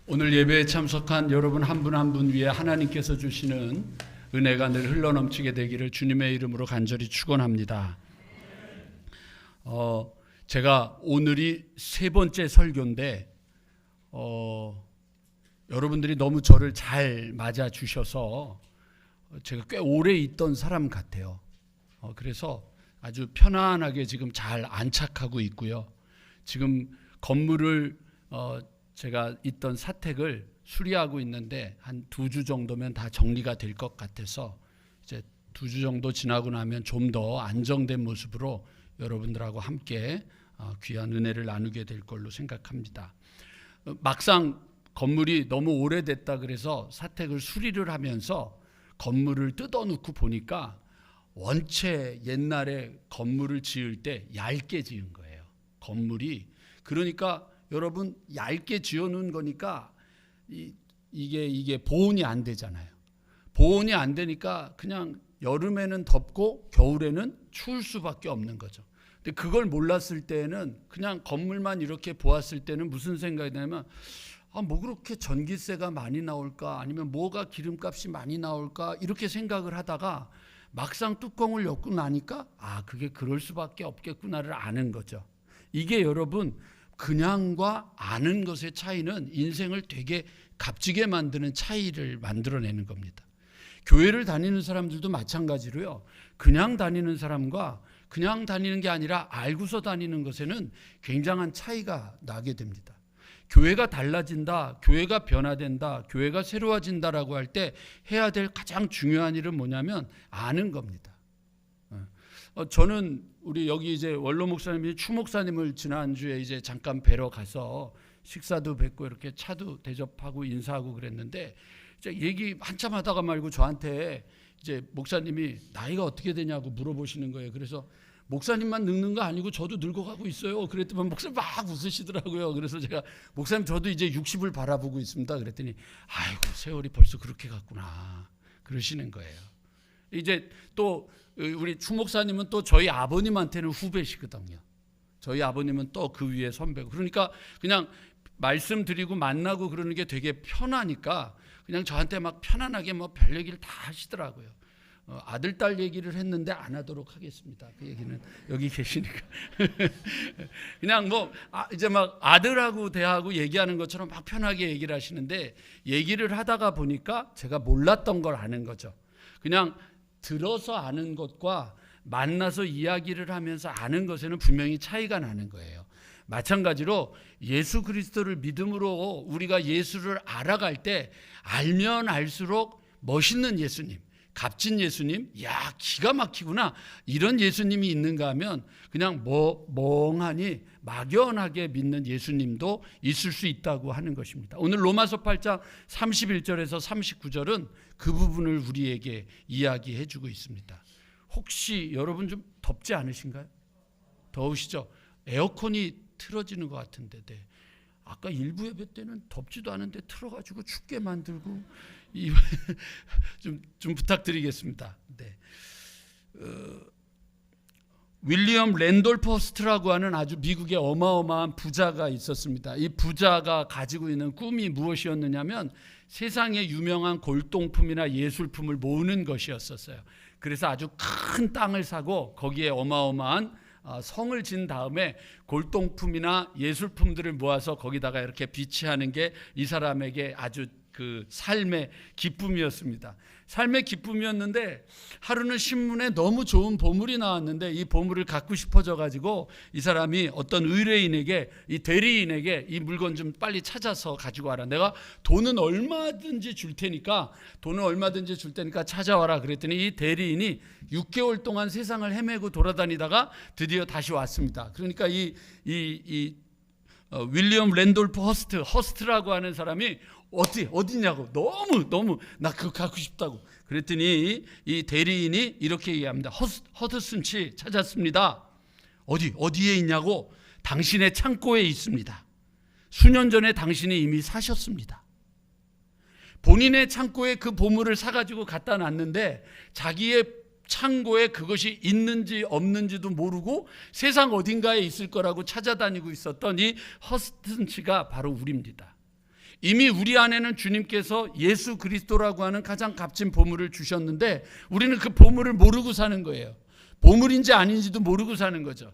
오늘 예배에 참석한 여러분 한 분 한 분 위에 하나님께서 주시는 은혜가 늘 흘러넘치게 되기를 주님의 이름으로 간절히 축원합니다. 제가 오늘이 세 번째 설교인데 여러분들이 너무 저를 잘 맞아 주셔서 제가 꽤 오래 있던 사람 같아요. 그래서 아주 편안하게 지금 잘 안착하고 있고요. 지금 건물을 제가 있던 사택을 수리하고 있는데 한 2주 정도면 다 정리가 될 것 같아서 이제 2주 정도 지나고 나면 좀 더 안정된 모습으로 여러분들하고 함께 귀한 은혜를 나누게 될 걸로 생각합니다. 막상 건물이 너무 오래됐다 그래서 사택을 수리를 하면서 건물을 뜯어놓고 보니까 원체 옛날에 건물을 지을 때 얇게 지은 거예요. 건물이. 그러니까 여러분 얇게 지어놓은 거니까 이게 보온이 안 되잖아요. 보온이 안 되니까 그냥 여름에는 덥고 겨울에는 추울 수밖에 없는 거죠. 근데 그걸 몰랐을 때는 그냥 건물만 이렇게 보았을 때는 무슨 생각이 드냐면 뭐 그렇게 전기세가 많이 나올까 아니면 뭐가 기름값이 많이 나올까 이렇게 생각을 하다가 막상 뚜껑을 엮고 나니까 그게 그럴 수밖에 없겠구나를 아는 거죠. 이게 여러분 그냥과 아는 것의 차이는 인생을 되게 값지게 만드는 차이를 만들어내는 겁니다. 교회를 다니는 사람들도 마찬가지로요. 그냥 다니는 사람과 그냥 다니는 게 아니라 알고서 다니는 것에는 굉장한 차이가 나게 됩니다. 교회가 달라진다, 교회가 변화된다, 교회가 새로워진다라고 할 때 해야 될 가장 중요한 일은 뭐냐면 아는 겁니다. 저는 우리 여기 이제 원로 목사님이 추 목사님을 지난주에 이제 잠깐 뵈러 가서 식사도 뵙고 이렇게 차도 대접하고 인사하고 그랬는데 이제 얘기 한참 하다가 말고 저한테 이제 목사님이 나이가 어떻게 되냐고 물어보시는 거예요. 그래서 목사님만 늙는 거 아니고 저도 늙어가고 있어요. 그랬더니 목사님 막 웃으시더라고요. 그래서 제가 목사님 저도 이제 60을 바라보고 있습니다. 그랬더니 아이고 세월이 벌써 그렇게 갔구나 그러시는 거예요. 이제 또 우리 추 목사님은 또 저희 아버님한테는 후배시거든요. 저희 아버님은 또 그 위에 선배고 그러니까 그냥 말씀드리고 만나고 그러는 게 되게 편하니까 그냥 저한테 막 편안하게 뭐 별 얘기를 다 하시더라고요. 아들 딸 얘기를 했는데 안 하도록 하겠습니다. 그 얘기는 여기 계시니까 그냥 뭐 이제 막 아들하고 대하고 얘기하는 것처럼 막 편하게 얘기를 하시는데 얘기를 하다가 보니까 제가 몰랐던 걸 아는 거죠. 그냥 들어서 아는 것과 만나서 이야기를 하면서 아는 것에는 분명히 차이가 나는 거예요. 마찬가지로 예수 그리스도를 믿음으로 우리가 예수를 알아갈 때 알면 알수록 멋있는 예수님, 값진 예수님, 기가 막히구나 이런 예수님이 있는가 하면 그냥 멍하니 막연하게 믿는 예수님도 있을 수 있다고 하는 것입니다. 오늘 로마서 8장 31절에서 39절은 그 부분을 우리에게 이야기해 주고 있습니다. 혹시 여러분 좀 덥지 않으신가요? 더우시죠? 에어컨이 틀어지는 것 같은데 아까 일부 예배 때는 덥지도 않은데 틀어가지고 춥게 만들고 좀 부탁드리겠습니다. 네. 윌리엄 랜돌프 허스트라고 하는 아주 미국의 어마어마한 부자가 있었습니다. 이 부자가 가지고 있는 꿈이 무엇이었느냐면 세상에 유명한 골동품이나 예술품을 모으는 것이었었어요. 그래서 아주 큰 땅을 사고 거기에 어마어마한 성을 진 다음에 골동품이나 예술품들을 모아서 거기다가 이렇게 비치하는 게 이 사람에게 아주 그 삶의 기쁨이었습니다. 삶의 기쁨이었는데 하루는 신문에 너무 좋은 보물이 나왔는데 이 보물을 갖고 싶어져 가지고 이 사람이 어떤 의뢰인에게 이 대리인에게 이 물건 좀 빨리 찾아서 가지고 와라. 내가 돈은 얼마든지 줄 테니까 찾아와라. 그랬더니 이 대리인이 6개월 동안 세상을 헤매고 돌아다니다가 드디어 다시 왔습니다. 그러니까 윌리엄 랜돌프 허스트라고 하는 사람이 어디냐고 너무 나 그거 갖고 싶다고 그랬더니 이 대리인이 이렇게 얘기합니다. 허드슨 씨 찾았습니다. 어디에 있냐고? 당신의 창고에 있습니다. 수년 전에 당신이 이미 사셨습니다. 본인의 창고에 그 보물을 사가지고 갖다 놨는데 자기의 창고에 그것이 있는지 없는지도 모르고 세상 어딘가에 있을 거라고 찾아다니고 있었던 이 허스튼 씨가 바로 우리입니다. 이미 우리 안에는 주님께서 예수 그리스도라고 하는 가장 값진 보물을 주셨는데 우리는 그 보물을 모르고 사는 거예요. 보물인지 아닌지도 모르고 사는 거죠.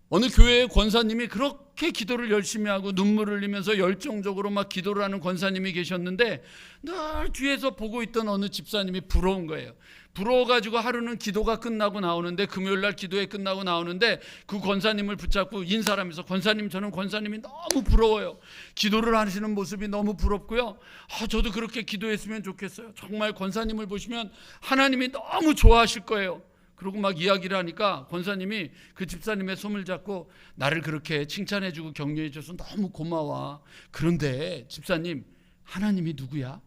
어느 교회의 권사님이 그렇게 기도를 열심히 하고 눈물을 흘리면서 열정적으로 막 기도를 하는 권사님이 계셨는데 늘 뒤에서 보고 있던 어느 집사님이 부러운 거예요. 부러워가지고 하루는 기도가 끝나고 나오는데, 금요일날 기도회 끝나고 나오는데 그 권사님을 붙잡고 인사를 하면서, 권사님, 저는 권사님이 너무 부러워요. 기도를 하시는 모습이 너무 부럽고요. 저도 그렇게 기도했으면 좋겠어요. 정말 권사님을 보시면 하나님이 너무 좋아하실 거예요. 그러고 막 이야기를 하니까 권사님이 그 집사님의 손을 잡고, 나를 그렇게 칭찬해주고 격려해줘서 너무 고마워. 그런데 집사님, 하나님이 누구야?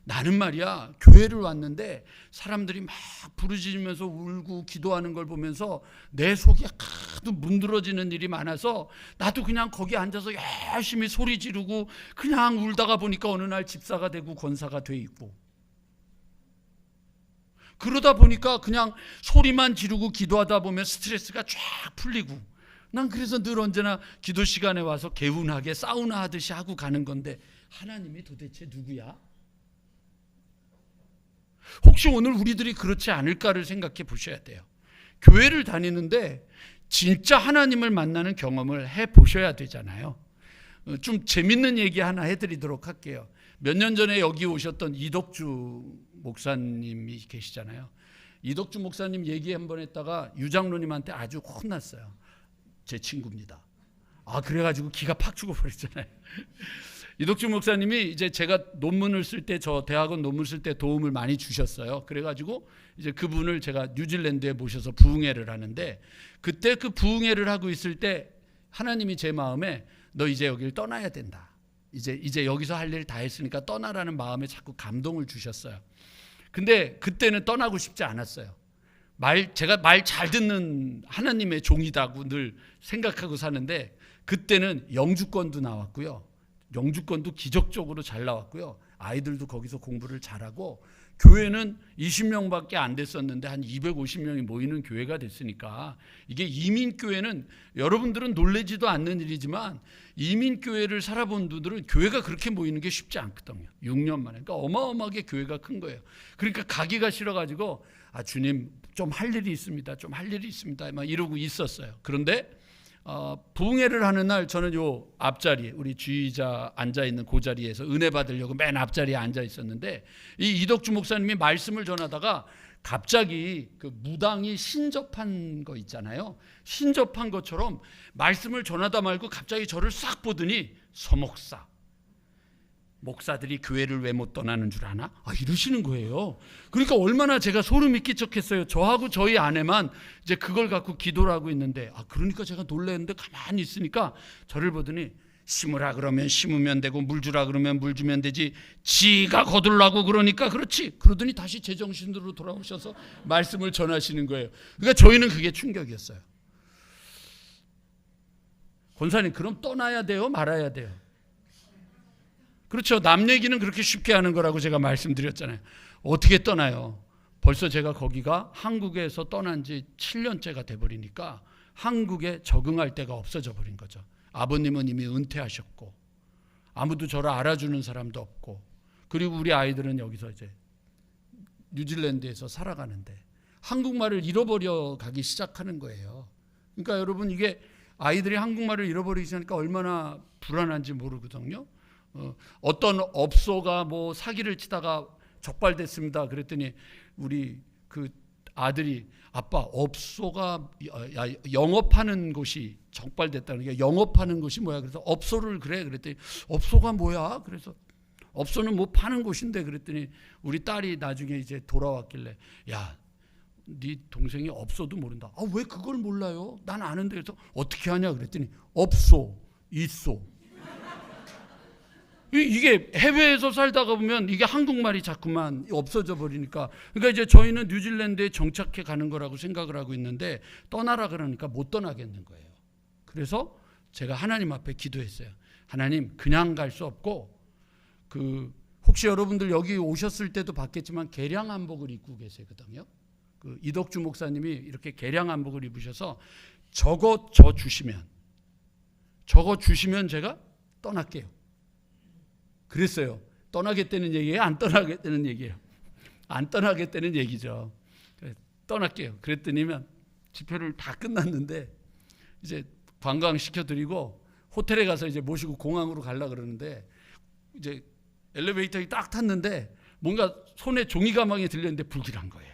나는 말이야, 교회를 왔는데 사람들이 막 부르짖으면서 울고 기도하는 걸 보면서 내 속이 하도 문드러지는 일이 많아서 나도 그냥 거기 앉아서 열심히 소리 지르고 그냥 울다가 보니까 어느 날 집사가 되고 권사가 돼 있고, 그러다 보니까 그냥 소리만 지르고 기도하다 보면 스트레스가 쫙 풀리고, 난 그래서 늘 언제나 기도 시간에 와서 개운하게 사우나 하듯이 하고 가는 건데, 하나님이 도대체 누구야? 혹시 오늘 우리들이 그렇지 않을까를 생각해 보셔야 돼요. 교회를 다니는데 진짜 하나님을 만나는 경험을 해 보셔야 되잖아요. 좀 재밌는 얘기 하나 해드리도록 할게요. 몇 년 전에 여기 오셨던 이덕주 목사님이 계시잖아요. 이덕주 목사님 얘기 한번 했다가 유장로님한테 아주 혼났어요. 제 친구입니다. 그래가지고 기가 팍 죽어버렸잖아요. 이덕주 목사님이 이제 제가 논문을 쓸 때, 저 대학원 논문 쓸 때 도움을 많이 주셨어요. 그래가지고 이제 그분을 제가 뉴질랜드에 모셔서 부흥회를 하는데, 그때 그 부흥회를 하고 있을 때 하나님이 제 마음에 너 이제 여기를 떠나야 된다. 이제 여기서 할 일 다 했으니까 떠나라는 마음에 자꾸 감동을 주셨어요. 근데 그때는 떠나고 싶지 않았어요. 제가 말 잘 듣는 하나님의 종이다고 늘 생각하고 사는데, 그때는 영주권도 나왔고요. 영주권도 기적적으로 잘 나왔고요. 아이들도 거기서 공부를 잘하고, 교회는 20명밖에 안 됐었는데 한 250명이 모이는 교회가 됐으니까, 이게 이민교회는 여러분들은 놀라지도 않는 일이지만 이민교회를 살아본 분들은 교회가 그렇게 모이는 게 쉽지 않거든요. 6년 만에. 그러니까 어마어마하게 교회가 큰 거예요. 그러니까 가기가 싫어가지고 주님 좀 할 일이 있습니다. 좀 할 일이 있습니다. 막 이러고 있었어요. 그런데 부흥회를 하는 날 저는 요 앞자리, 우리 주의자 앉아있는 그 자리에서 은혜 받으려고 맨 앞자리에 앉아 있었는데, 이 이덕주 목사님이 말씀을 전하다가 갑자기 그 무당이 신접한 거 있잖아요. 신접한 것처럼 말씀을 전하다 말고 갑자기 저를 싹 보더니, 서목사, 목사들이 교회를 왜 못 떠나는 줄 아나? 이러시는 거예요. 그러니까 얼마나 제가 소름이 끼쳤겠어요. 저하고 저희 아내만 이제 그걸 갖고 기도를 하고 있는데, 그러니까 제가 놀랐는데 가만히 있으니까 저를 보더니, 심으라 그러면 심으면 되고 물 주라 그러면 물 주면 되지, 지가 거둘라고 그러니까 그렇지. 그러더니 다시 제정신으로 돌아오셔서 말씀을 전하시는 거예요. 그러니까 저희는 그게 충격이었어요. 권사님, 그럼 떠나야 돼요? 말아야 돼요? 그렇죠. 남 얘기는 그렇게 쉽게 하는 거라고 제가 말씀드렸잖아요. 어떻게 떠나요? 벌써 제가 거기가 한국에서 떠난 지 7년째가 돼버리니까 한국에 적응할 데가 없어져 버린 거죠. 아버님은 이미 은퇴하셨고 아무도 저를 알아주는 사람도 없고, 그리고 우리 아이들은 여기서 이제 뉴질랜드에서 살아가는데 한국말을 잃어버려 가기 시작하는 거예요. 그러니까 여러분, 이게 아이들이 한국말을 잃어버리기 시작하니까 얼마나 불안한지 모르거든요. 어떤 업소가 뭐 사기를 치다가 적발됐습니다. 그랬더니 우리 그 아들이, 아빠, 업소가 영업하는 곳이 적발됐다는 게, 영업하는 곳이 뭐야? 그래서 업소를 그래. 그랬더니 업소가 뭐야? 그래서 업소는 뭐 파는 곳인데, 그랬더니 우리 딸이 나중에 이제 돌아왔길래, 야, 네 동생이 업소도 모른다. 왜 그걸 몰라요? 난 아는데. 그래서 어떻게 하냐 그랬더니 업소, 이소. 이게 해외에서 살다가 보면 이게 한국말이 자꾸만 없어져 버리니까, 그러니까 이제 저희는 뉴질랜드에 정착해 가는 거라고 생각을 하고 있는데, 떠나라 그러니까 못 떠나겠는 거예요. 그래서 제가 하나님 앞에 기도했어요. 하나님, 그냥 갈 수 없고, 혹시 여러분들 여기 오셨을 때도 봤겠지만 개량 한복을 입고 계시거든요. 그 이덕주 목사님이 이렇게 개량 한복을 입으셔서 저거 주시면 제가 떠날게요. 그랬어요. 떠나겠다는 얘기예요? 안 떠나겠다는 얘기예요? 안 떠나겠다는 얘기죠. 떠날게요. 그랬더니면 집회를 다 끝났는데 이제 관광시켜드리고 호텔에 가서 이제 모시고 공항으로 가려고 그러는데 이제 엘리베이터에 딱 탔는데 뭔가 손에 종이 가방이 들렸는데 불길한 거예요.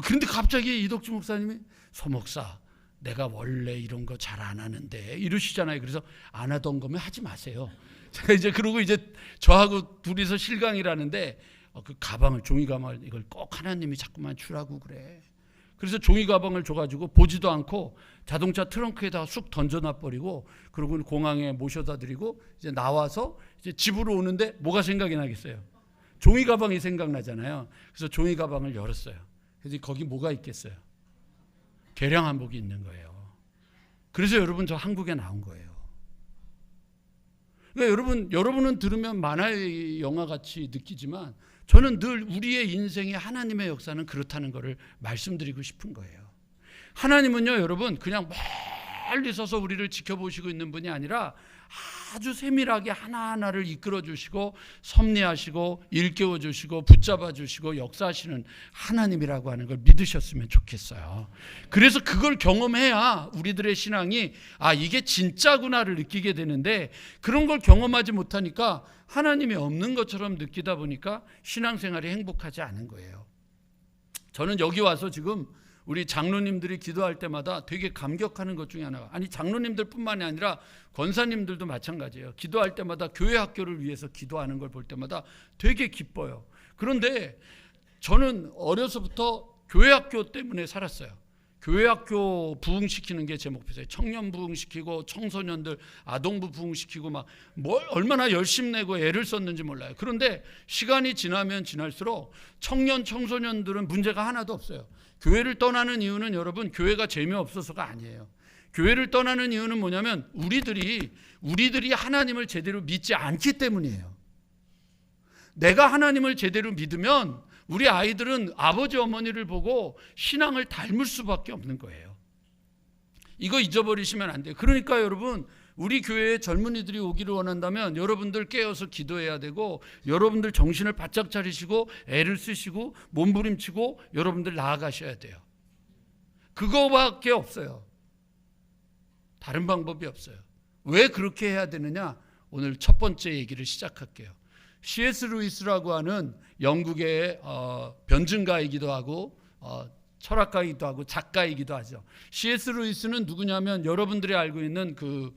그런데 갑자기 이덕주 목사님이 서 목사 내가 원래 이런 거 잘 안 하는데 이러시잖아요. 그래서 안 하던 거면 하지 마세요. 제가 이제 그러고 이제 저하고 둘이서 실강이라는데 그 가방을 종이 가방을 이걸 꼭 하나님이 자꾸만 주라고 그래. 그래서 종이 가방을 줘가지고 보지도 않고 자동차 트렁크에다가 쑥 던져놔 버리고 그러고 공항에 모셔다 드리고 이제 나와서 이제 집으로 오는데 뭐가 생각이 나겠어요? 종이 가방이 생각나잖아요. 그래서 종이 가방을 열었어요. 그래서 거기 뭐가 있겠어요? 개량 한복이 있는 거예요. 그래서 여러분 저 한국에 나온 거예요. 그러니까 여러분은 들으면 만화의 영화 같이 느끼지만 저는 늘 우리의 인생에 하나님의 역사는 그렇다는 것을 말씀드리고 싶은 거예요. 하나님은요, 여러분 그냥 멀리 서서 우리를 지켜보시고 있는 분이 아니라 아주 세밀하게 하나하나를 이끌어 주시고 섭리하시고 일깨워 주시고 붙잡아 주시고 역사하시는 하나님이라고 하는 걸 믿으셨으면 좋겠어요. 그래서 그걸 경험해야 우리들의 신앙이 이게 진짜구나를 느끼게 되는데 그런 걸 경험하지 못하니까 하나님이 없는 것처럼 느끼다 보니까 신앙생활이 행복하지 않은 거예요. 저는 여기 와서 지금 우리 장로님들이 기도할 때마다 되게 감격하는 것 중에 하나가 장로님들 뿐만이 아니라 권사님들도 마찬가지예요. 기도할 때마다 교회 학교를 위해서 기도하는 걸 볼 때마다 되게 기뻐요. 그런데 저는 어려서부터 교회 학교 때문에 살았어요. 교회 학교 부흥시키는 게 제 목표였어요. 청년 부흥시키고 청소년들 아동부 부흥시키고 막 뭘 얼마나 열심 내고 애를 썼는지 몰라요. 그런데 시간이 지나면 지날수록 청년 청소년들은 문제가 하나도 없어요. 교회를 떠나는 이유는 여러분 교회가 재미없어서가 아니에요. 교회를 떠나는 이유는 뭐냐면 우리들이 하나님을 제대로 믿지 않기 때문이에요. 내가 하나님을 제대로 믿으면 우리 아이들은 아버지 어머니를 보고 신앙을 닮을 수밖에 없는 거예요. 이거 잊어버리시면 안 돼요. 그러니까 여러분 우리 교회에 젊은이들이 오기를 원한다면 여러분들 깨어서 기도해야 되고 여러분들 정신을 바짝 차리시고 애를 쓰시고 몸부림치고 여러분들 나아가셔야 돼요. 그거밖에 없어요. 다른 방법이 없어요. 왜 그렇게 해야 되느냐? 오늘 첫 번째 얘기를 시작할게요. C.S. 루이스라고 하는 영국의 변증가이기도 하고 철학가이기도 하고 작가이기도 하죠. C.S. 루이스는 누구냐면 여러분들이 알고 있는 그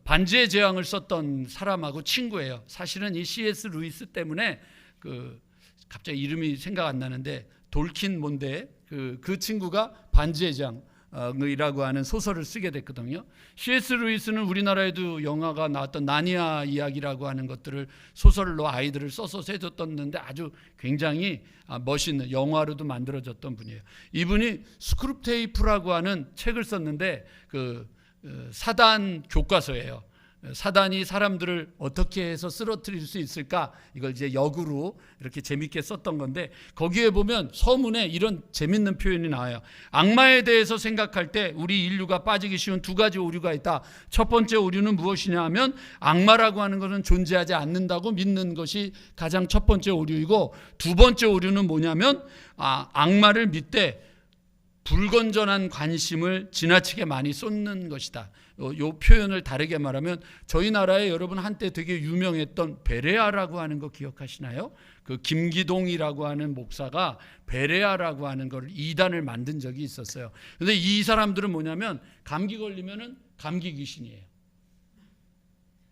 반지의 제왕을 썼던 사람하고 친구예요. 사실은 이 C.S. 루이스 때문에 갑자기 이름이 생각 안 나는데 돌킨 몬데 그 친구가 반지의 제왕이라고 하는 소설을 쓰게 됐거든요. C.S. 루이스는 우리나라에도 영화가 나왔던 나니아 이야기라고 하는 것들을 소설로 아이들을 써서 해줬었는데 아주 굉장히 멋있는 영화로도 만들어졌던 분이에요. 이분이 스크룹테이프라고 하는 책을 썼는데 사단 교과서예요. 사단이 사람들을 어떻게 해서 쓰러뜨릴 수 있을까 이걸 이제 역으로 이렇게 재밌게 썼던 건데 거기에 보면 서문에 이런 재밌는 표현이 나와요. 악마에 대해서 생각할 때 우리 인류가 빠지기 쉬운 두 가지 오류가 있다. 첫 번째 오류는 무엇이냐 하면 악마라고 하는 것은 존재하지 않는다고 믿는 것이 가장 첫 번째 오류이고 두 번째 오류는 뭐냐면 악마를 믿되 불건전한 관심을 지나치게 많이 쏟는 것이다. 이 표현을 다르게 말하면 저희 나라에 여러분 한때 되게 유명했던 베레아라고 하는 거 기억하시나요? 그 김기동이라고 하는 목사가 베레아라고 하는 걸 이단을 만든 적이 있었어요. 그런데 이 사람들은 뭐냐면 감기 걸리면은 감기 귀신이에요.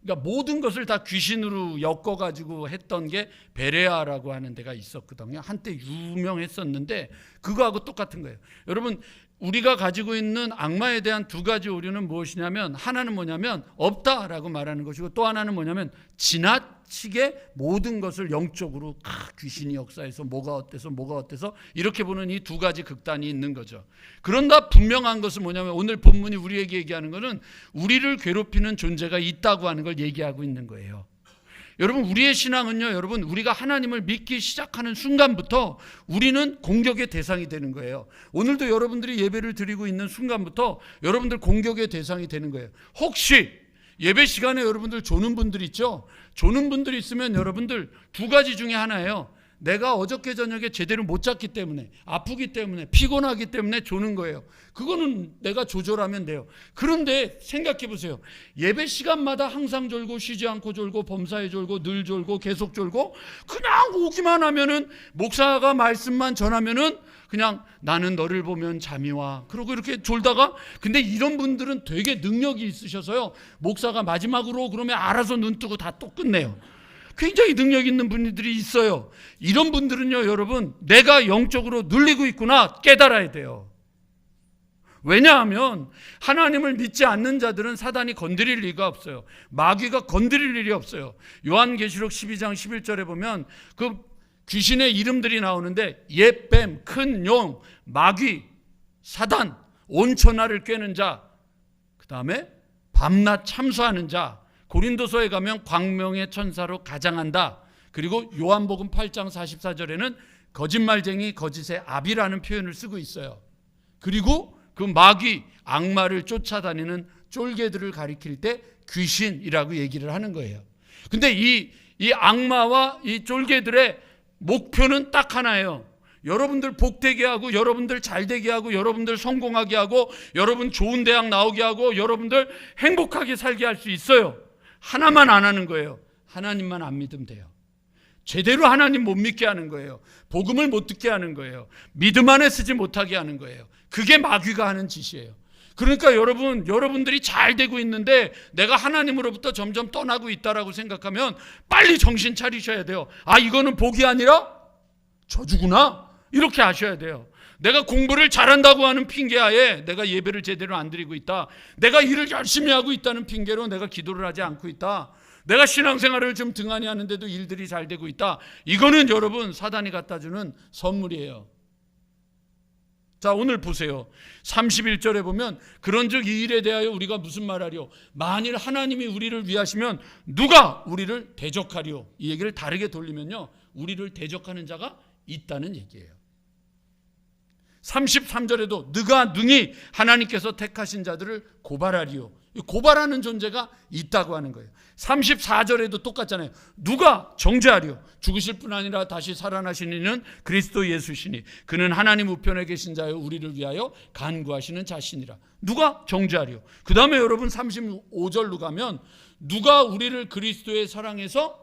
그러니까 모든 것을 다 귀신으로 엮어가지고 했던 게 베레아라고 하는 데가 있었거든요. 한때 유명했었는데 그거하고 똑같은 거예요. 여러분 우리가 가지고 있는 악마에 대한 두 가지 오류는 무엇이냐면 하나는 뭐냐면 없다라고 말하는 것이고 또 하나는 뭐냐면 지나치게 모든 것을 영적으로 귀신이 역사해서 뭐가 어때서 이렇게 보는 이 두 가지 극단이 있는 거죠. 그런가 분명한 것은 뭐냐면 오늘 본문이 우리에게 얘기하는 것은 우리를 괴롭히는 존재가 있다고 하는 걸 얘기하고 있는 거예요. 여러분 우리의 신앙은요, 여러분 우리가 하나님을 믿기 시작하는 순간부터 우리는 공격의 대상이 되는 거예요. 오늘도 여러분들이 예배를 드리고 있는 순간부터 여러분들 공격의 대상이 되는 거예요. 혹시 예배 시간에 여러분들 조는 분들 있죠? 조는 분들이 있으면 여러분들 두 가지 중에 하나예요. 내가 어저께 저녁에 제대로 못 잤기 때문에, 아프기 때문에, 피곤하기 때문에 조는 거예요. 그거는 내가 조절하면 돼요. 그런데 생각해 보세요. 예배 시간마다 항상 졸고 쉬지 않고 졸고 범사에 졸고 늘 졸고 계속 졸고 그냥 오기만 하면은, 목사가 말씀만 전하면은 그냥 나는 너를 보면 잠이 와. 그러고 이렇게 졸다가, 근데 이런 분들은 되게 능력이 있으셔서요. 목사가 마지막으로 그러면 알아서 눈 뜨고 다 또 끝내요. 굉장히 능력 있는 분들이 있어요. 이런 분들은요, 여러분, 내가 영적으로 눌리고 있구나 깨달아야 돼요. 왜냐하면 하나님을 믿지 않는 자들은 사단이 건드릴 리가 없어요. 마귀가 건드릴 일이 없어요. 요한계시록 12장 11절에 보면 그 귀신의 이름들이 나오는데, 옛뱀, 큰 용, 마귀, 사단, 온천하를 꿰는 자, 그 다음에 밤낮 참수하는 자, 고린도서에 가면 광명의 천사로 가장한다. 그리고 요한복음 8장 44절에는 거짓말쟁이, 거짓의 아비라는 표현을 쓰고 있어요. 그리고 그 마귀, 악마를 쫓아다니는 쫄개들을 가리킬 때 귀신이라고 얘기를 하는 거예요. 근데 이 악마와 이 쫄개들의 목표는 딱 하나예요. 여러분들 복되게 하고, 여러분들 잘되게 하고, 여러분들 성공하게 하고, 여러분 좋은 대학 나오게 하고, 여러분들 행복하게 살게 할 수 있어요. 하나만 안 하는 거예요. 하나님만 안 믿으면 돼요. 제대로 하나님 못 믿게 하는 거예요. 복음을 못 듣게 하는 거예요. 믿음 안에 쓰지 못하게 하는 거예요. 그게 마귀가 하는 짓이에요. 그러니까 여러분들이 잘 되고 있는데 내가 하나님으로부터 점점 떠나고 있다라고 생각하면 빨리 정신 차리셔야 돼요. 아, 이거는 복이 아니라 저주구나, 이렇게 아셔야 돼요. 내가 공부를 잘한다고 하는 핑계하에 내가 예배를 제대로 안 드리고 있다. 내가 일을 열심히 하고 있다는 핑계로 내가 기도를 하지 않고 있다. 내가 신앙생활을 좀 등한히 하는데도 일들이 잘 되고 있다. 이거는 여러분 사단이 갖다 주는 선물이에요. 자, 오늘 보세요. 31절에 보면 그런즉 이 일에 대하여 우리가 무슨 말하리요? 만일 하나님이 우리를 위하시면 누가 우리를 대적하리요? 이 얘기를 다르게 돌리면요, 우리를 대적하는 자가 있다는 얘기예요. 33절에도 누가 능히 하나님께서 택하신 자들을 고발하리요? 고발하는 존재가 있다고 하는 거예요. 34절에도 똑같잖아요. 누가 정죄하리요? 죽으실 뿐 아니라 다시 살아나신 이는 그리스도 예수시니 그는 하나님 우편에 계신 자여 우리를 위하여 간구하시는 자신이라. 누가 정죄하리요? 그 다음에 여러분 35절로 가면 누가 우리를 그리스도의 사랑에서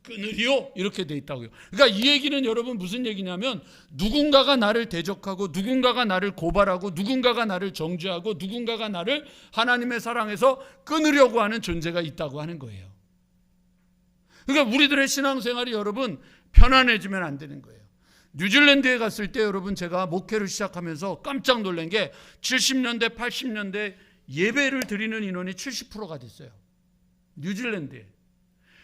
끊으리요? 이렇게 돼 있다고요. 그러니까 이 얘기는 여러분 무슨 얘기냐면, 누군가가 나를 대적하고, 누군가가 나를 고발하고, 누군가가 나를 정죄하고, 누군가가 나를 하나님의 사랑에서 끊으려고 하는 존재가 있다고 하는 거예요. 그러니까 우리들의 신앙생활이 여러분 편안해지면 안 되는 거예요. 뉴질랜드에 갔을 때 여러분 제가 목회를 시작하면서 깜짝 놀란 게 70년대 80년대 예배를 드리는 인원이 70%가 됐어요. 뉴질랜드에.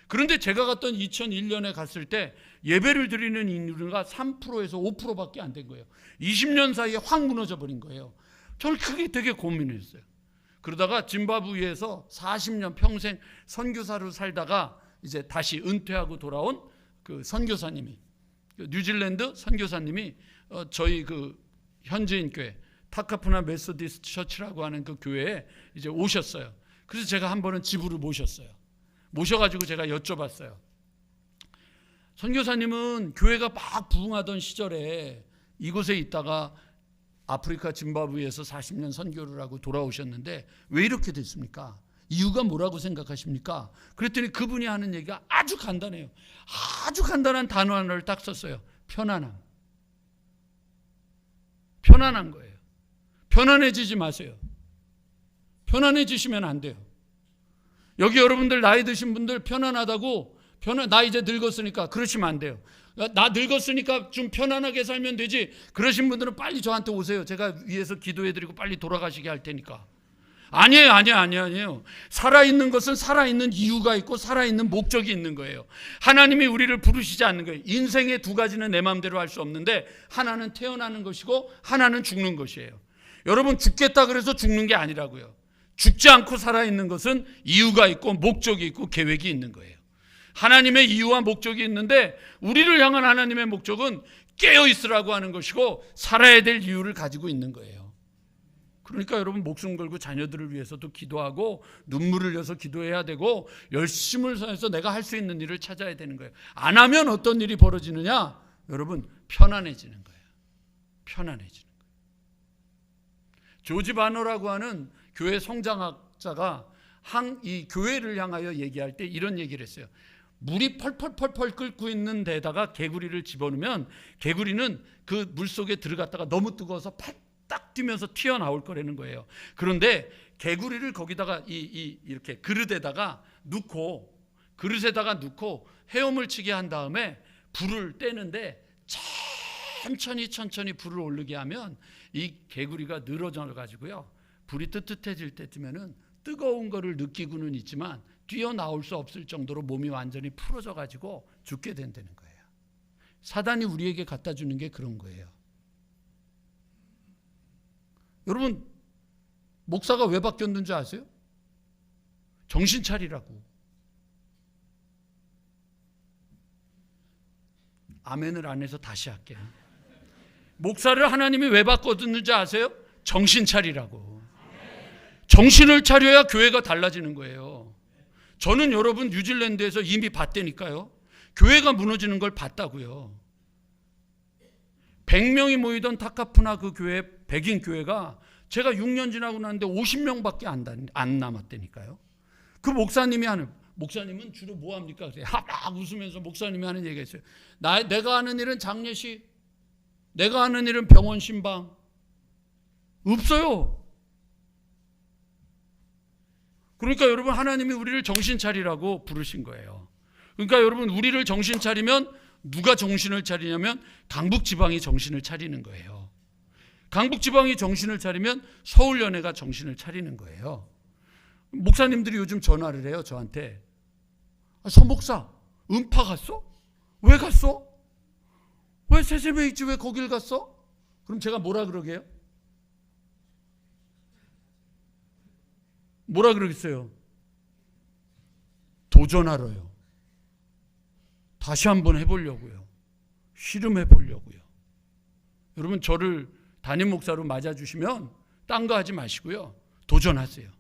그런데 제가 갔던 2001년에 갔을 때 예배를 드리는 인류가 3%에서 5%밖에 안 된 거예요. 20년 사이에 확 무너져 버린 거예요. 저는 그게 되게 고민했어요. 그러다가 짐바브웨에서 40년 평생 선교사로 살다가 이제 다시 은퇴하고 돌아온 그 선교사님이, 뉴질랜드 선교사님이 저희 그 현지인 교회 타카푸나 메소디스트 처치라고 하는 그 교회에 이제 오셨어요. 그래서 제가 한 번은 집으로 모셨어요. 모셔가지고 제가 여쭤봤어요. 선교사님은 교회가 막 부흥하던 시절에 이곳에 있다가 아프리카 짐바브웨에서 40년 선교를 하고 돌아오셨는데 왜 이렇게 됐습니까? 이유가 뭐라고 생각하십니까? 그랬더니 그분이 하는 얘기가 아주 간단해요. 아주 간단한 단어 하나를 딱 썼어요. 편안함. 편안한 거예요. 편안해지지 마세요. 편안해지시면 안 돼요. 여기 여러분들 나이 드신 분들 편안하다고, 나 이제 늙었으니까 그러시면 안 돼요. 나 늙었으니까 좀 편안하게 살면 되지, 그러신 분들은 빨리 저한테 오세요. 제가 위에서 기도해드리고 빨리 돌아가시게 할 테니까. 아니에요. 살아있는 것은 살아있는 이유가 있고 살아있는 목적이 있는 거예요. 하나님이 우리를 부르시지 않는 거예요. 인생의 두 가지는 내 마음대로 할 수 없는데, 하나는 태어나는 것이고 하나는 죽는 것이에요. 여러분 죽겠다 그래서 죽는 게 아니라고요. 죽지 않고 살아있는 것은 이유가 있고 목적이 있고 계획이 있는 거예요. 하나님의 이유와 목적이 있는데, 우리를 향한 하나님의 목적은 깨어있으라고 하는 것이고 살아야 될 이유를 가지고 있는 거예요. 그러니까 여러분 목숨 걸고 자녀들을 위해서도 기도하고 눈물을 흘려서 기도해야 되고 열심을 다해서 내가 할 수 있는 일을 찾아야 되는 거예요. 안 하면 어떤 일이 벌어지느냐? 여러분 편안해지는 거예요. 편안해지는 거예요. 조지 바너라고 하는 교회 성장학자가 이 교회를 향하여 얘기할 때 이런 얘기를 했어요. 물이 펄펄펄펄 끓고 있는 데다가 개구리를 집어넣으면 개구리는 그 물속에 들어갔다가 너무 뜨거워서 딱 뛰면서 튀어나올 거라는 거예요. 그런데 개구리를 거기다가 이렇게 그릇에다가 넣고 헤엄을 치게 한 다음에 불을 떼는데 천천히 불을 오르게 하면 이 개구리가 늘어져 가지고요. 불이 뜨뜻해질 때쯤에는 뜨거운 거를 느끼고는 있지만 뛰어나올 수 없을 정도로 몸이 완전히 풀어져 가지고 죽게 된다는 거예요. 사단이 우리에게 갖다 주는 게 그런 거예요. 여러분 목사가 왜 바뀌었는지 아세요? 정신 차리라고. 아멘을 안 해서 다시 할게요. 목사를 하나님이 왜 바꿨는지 아세요? 정신 차리라고. 정신을 차려야 교회가 달라지는 거예요. 저는 여러분 뉴질랜드에서 이미 봤다니까요. 교회가 무너지는 걸 봤다고요. 100명이 모이던 타카푸나 그 교회, 백인 교회가 제가 6년 지나고 나는데 50명밖에 안 남았다니까요. 그 목사님은 주로 뭐 합니까? 막 웃으면서 목사님이 하는 얘기가 있어요. 내가 하는 일은 장례식, 내가 하는 일은 병원 신방. 없어요. 그러니까 여러분 하나님이 우리를 정신 차리라고 부르신 거예요. 그러니까 여러분 우리를 정신 차리면 누가 정신을 차리냐면 강북지방이 정신을 차리는 거예요. 강북지방이 정신을 차리면 서울연회가 정신을 차리는 거예요. 목사님들이 요즘 전화를 해요 저한테. 서 목사 음파 갔어? 왜 갔어? 왜 세세배 있지 왜 거길 갔어? 그럼 제가 뭐라 그러게요? 뭐라 그러겠어요? 도전하러요. 다시 한번 해보려고요. 씨름해보려고요. 여러분 저를 담임 목사로 맞아주시면 딴 거 하지 마시고요. 도전하세요.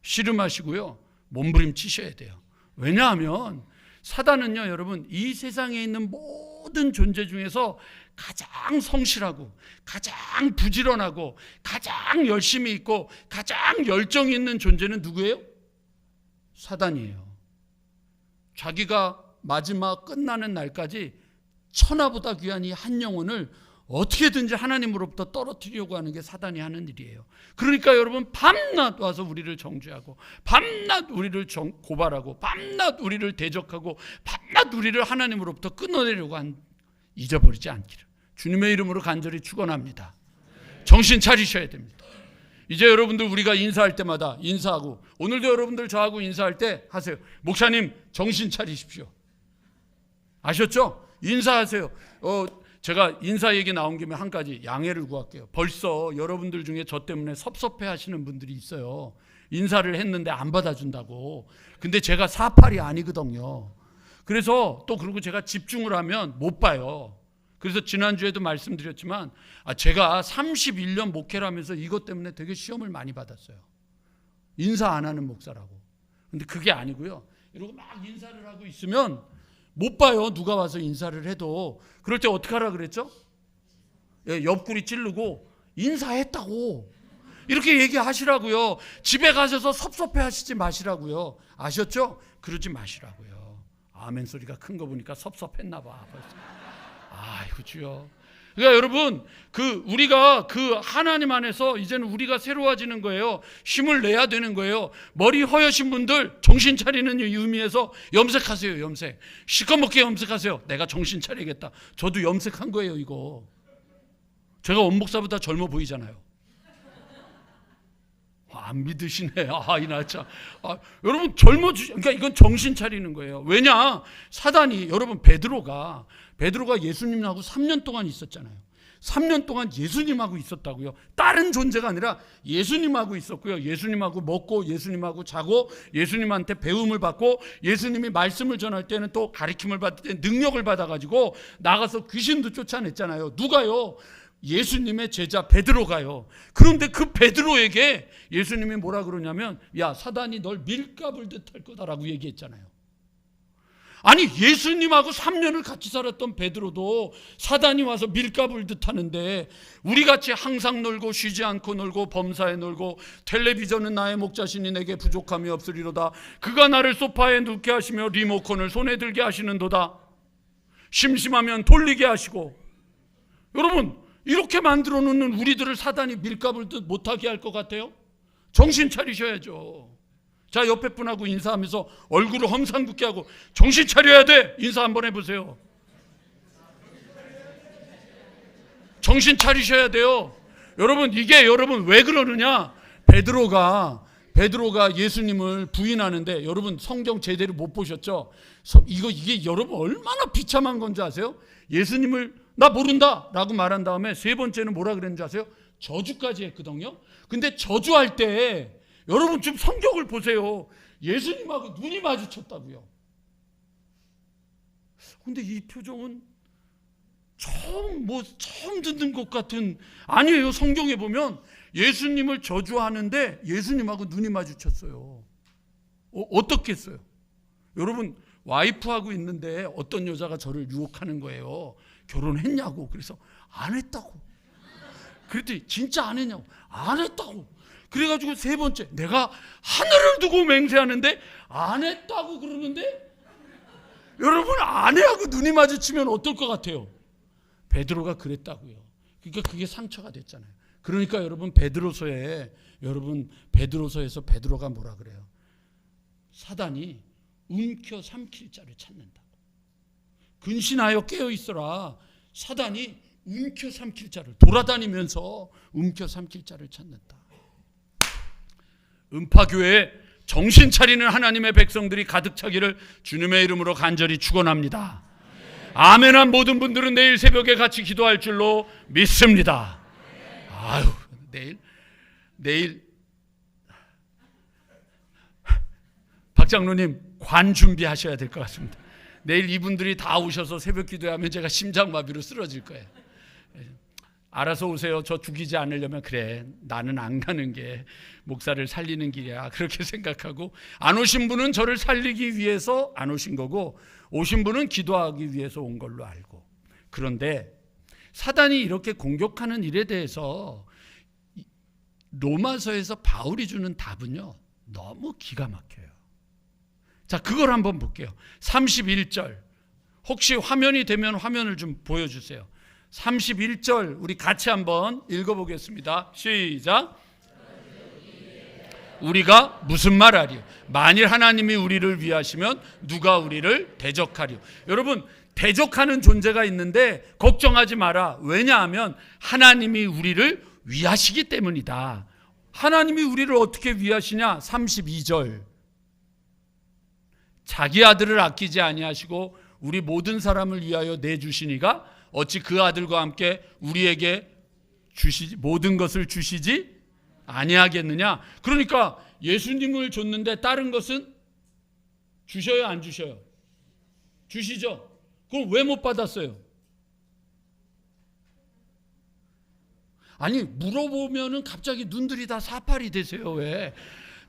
씨름하시고요. 몸부림치셔야 돼요. 왜냐하면 사단은요 여러분 이 세상에 있는 모든 존재 중에서 가장 성실하고 가장 부지런하고 가장 열심히 있고 가장 열정이 있는 존재는 누구예요? 사단이에요. 자기가 마지막 끝나는 날까지 천하보다 귀한 이 한 영혼을 어떻게든지 하나님으로부터 떨어뜨리려고 하는 게 사단이 하는 일이에요. 그러니까 여러분 밤낮 와서 우리를 정죄하고 밤낮 우리를 고발하고 밤낮 우리를 대적하고 밤낮 우리를 하나님으로부터 끊어내려고 잊어버리지 않기를 주님의 이름으로 간절히 축원합니다. 정신 차리셔야 됩니다. 이제 여러분들 우리가 인사할 때마다 인사하고 오늘도 여러분들 저하고 인사할 때 하세요. 목사님 정신 차리십시오. 아셨죠? 인사하세요. 제가 인사 얘기 나온 김에 한 가지 양해를 구할게요. 벌써 여러분들 중에 저 때문에 섭섭해 하시는 분들이 있어요. 인사를 했는데 안 받아준다고. 근데 제가 사팔이 아니거든요. 그래서 또 그리고 제가 집중을 하면 못 봐요. 그래서 지난주에도 말씀드렸지만 제가 31년 목회를 하면서 이것 때문에 되게 시험을 많이 받았어요. 인사 안 하는 목사라고. 근데 그게 아니고요. 이러고 막 인사를 하고 있으면 못 봐요. 누가 와서 인사를 해도. 그럴 때 어떻게 하라 그랬죠? 옆구리 찌르고 인사했다고 이렇게 얘기하시라고요. 집에 가셔서 섭섭해 하시지 마시라고요. 아셨죠? 그러지 마시라고요. 아멘 소리가 큰 거 보니까 섭섭했나 봐. 아이고 주여. 그러니까 여러분 우리가 하나님 안에서 이제는 우리가 새로워지는 거예요. 힘을 내야 되는 거예요. 머리 허여신 분들 정신 차리는 의미에서 염색하세요. 염색. 시커멓게 염색하세요. 내가 정신 차리겠다. 저도 염색한 거예요. 이거 제가 원목사보다 젊어 보이잖아요. 안 믿으시네. 이나 참. 여러분 그러니까 이건 정신 차리는 거예요. 왜냐? 사단이 여러분 베드로가 예수님하고 3년 동안 있었잖아요. 3년 동안 예수님하고 있었다고요. 다른 존재가 아니라 예수님하고 있었고요. 예수님하고 먹고 예수님하고 자고 예수님한테 배움을 받고 예수님이 말씀을 전할 때는 또 가르침을 받을 때 능력을 받아가지고 나가서 귀신도 쫓아냈잖아요. 누가요? 예수님의 제자 베드로가요. 그런데 그 베드로에게 예수님이 뭐라 그러냐면 야, 사단이 널 밀가불 듯 할 거다라고 얘기했잖아요. 아니, 예수님하고 3년을 같이 살았던 베드로도 사단이 와서 밀가불 듯 하는데, 우리같이 항상 놀고 쉬지 않고 놀고 범사에 놀고 텔레비전은 나의 목자시니 내게 부족함이 없으리로다. 그가 나를 소파에 눕게 하시며 리모컨을 손에 들게 하시는도다. 심심하면 돌리게 하시고. 여러분, 이렇게 만들어 놓는 우리들을 사단이 밀가불 듯 못하게 할 것 같아요? 정신 차리셔야죠. 자, 옆에 분하고 인사하면서 얼굴을 험상궂게 하고 정신 차려야 돼. 인사 한번 해보세요. 정신 차리셔야 돼요. 여러분, 이게 여러분 왜 그러느냐? 베드로가 예수님을 부인하는데, 여러분 성경 제대로 못 보셨죠? 이게 여러분 얼마나 비참한 건지 아세요? 예수님을 나 모른다 라고 말한 다음에 세 번째는 뭐라 그랬는지 아세요? 저주까지 했거든요. 근데 저주할 때 여러분 좀 성경을 보세요. 예수님하고 눈이 마주쳤다고요. 근데 이 표정은 처음 듣는 것 같은, 아니에요. 성경에 보면 예수님을 저주하는데 예수님하고 눈이 마주쳤어요. 어떻겠어요? 여러분, 와이프하고 있는데 어떤 여자가 저를 유혹하는 거예요. 결혼했냐고. 그래서 안 했다고. 그랬더니 진짜 안 했냐고. 안 했다고. 그래가지고 세 번째, 내가 하늘을 두고 맹세하는데 안 했다고 그러는데, 여러분 아내하고 눈이 마주치면 어떨 것 같아요? 베드로가 그랬다고요. 그러니까 그게 상처가 됐잖아요. 그러니까 여러분 베드로서에서 베드로가 뭐라 그래요? 사단이 움켜 삼킬 자를 찾는다고. 근신하여 깨어 있어라. 사단이 움켜 삼킬 자를, 돌아다니면서 움켜 삼킬 자를 찾는다. 음파교회에 정신 차리는 하나님의 백성들이 가득 차기를 주님의 이름으로 간절히 축원합니다. 아멘한 모든 분들은 내일 새벽에 같이 기도할 줄로 믿습니다. 아유, 내일 박 장로님 관 준비하셔야 될 것 같습니다. 내일 이분들이 다 오셔서 새벽 기도하면 제가 심장마비로 쓰러질 거예요. 알아서 오세요. 저 죽이지 않으려면 그래, 나는 안 가는 게 목사를 살리는 길이야, 그렇게 생각하고, 안 오신 분은 저를 살리기 위해서 안 오신 거고, 오신 분은 기도하기 위해서 온 걸로 알고. 그런데 사단이 이렇게 공격하는 일에 대해서 로마서에서 바울이 주는 답은요, 너무 기가 막혀요. 자, 그걸 한번 볼게요. 31절, 혹시 화면이 되면 화면을 좀 보여주세요. 31절 우리 같이 한번 읽어보겠습니다. 시작. 우리가 무슨 말하리요? 만일 하나님이 우리를 위하시면 누가 우리를 대적하리요? 여러분, 대적하는 존재가 있는데 걱정하지 마라. 왜냐하면 하나님이 우리를 위하시기 때문이다. 하나님이 우리를 어떻게 위하시냐? 32절. 자기 아들을 아끼지 아니하시고 우리 모든 사람을 위하여 내주시니가 어찌 그 아들과 함께 우리에게 모든 것을 주시지 아니하겠느냐? 그러니까 예수님을 줬는데 다른 것은 주셔요, 안 주셔요? 주시죠. 그럼 왜 못 받았어요? 아니, 물어보면은 갑자기 눈들이 다 사팔이 되세요. 왜?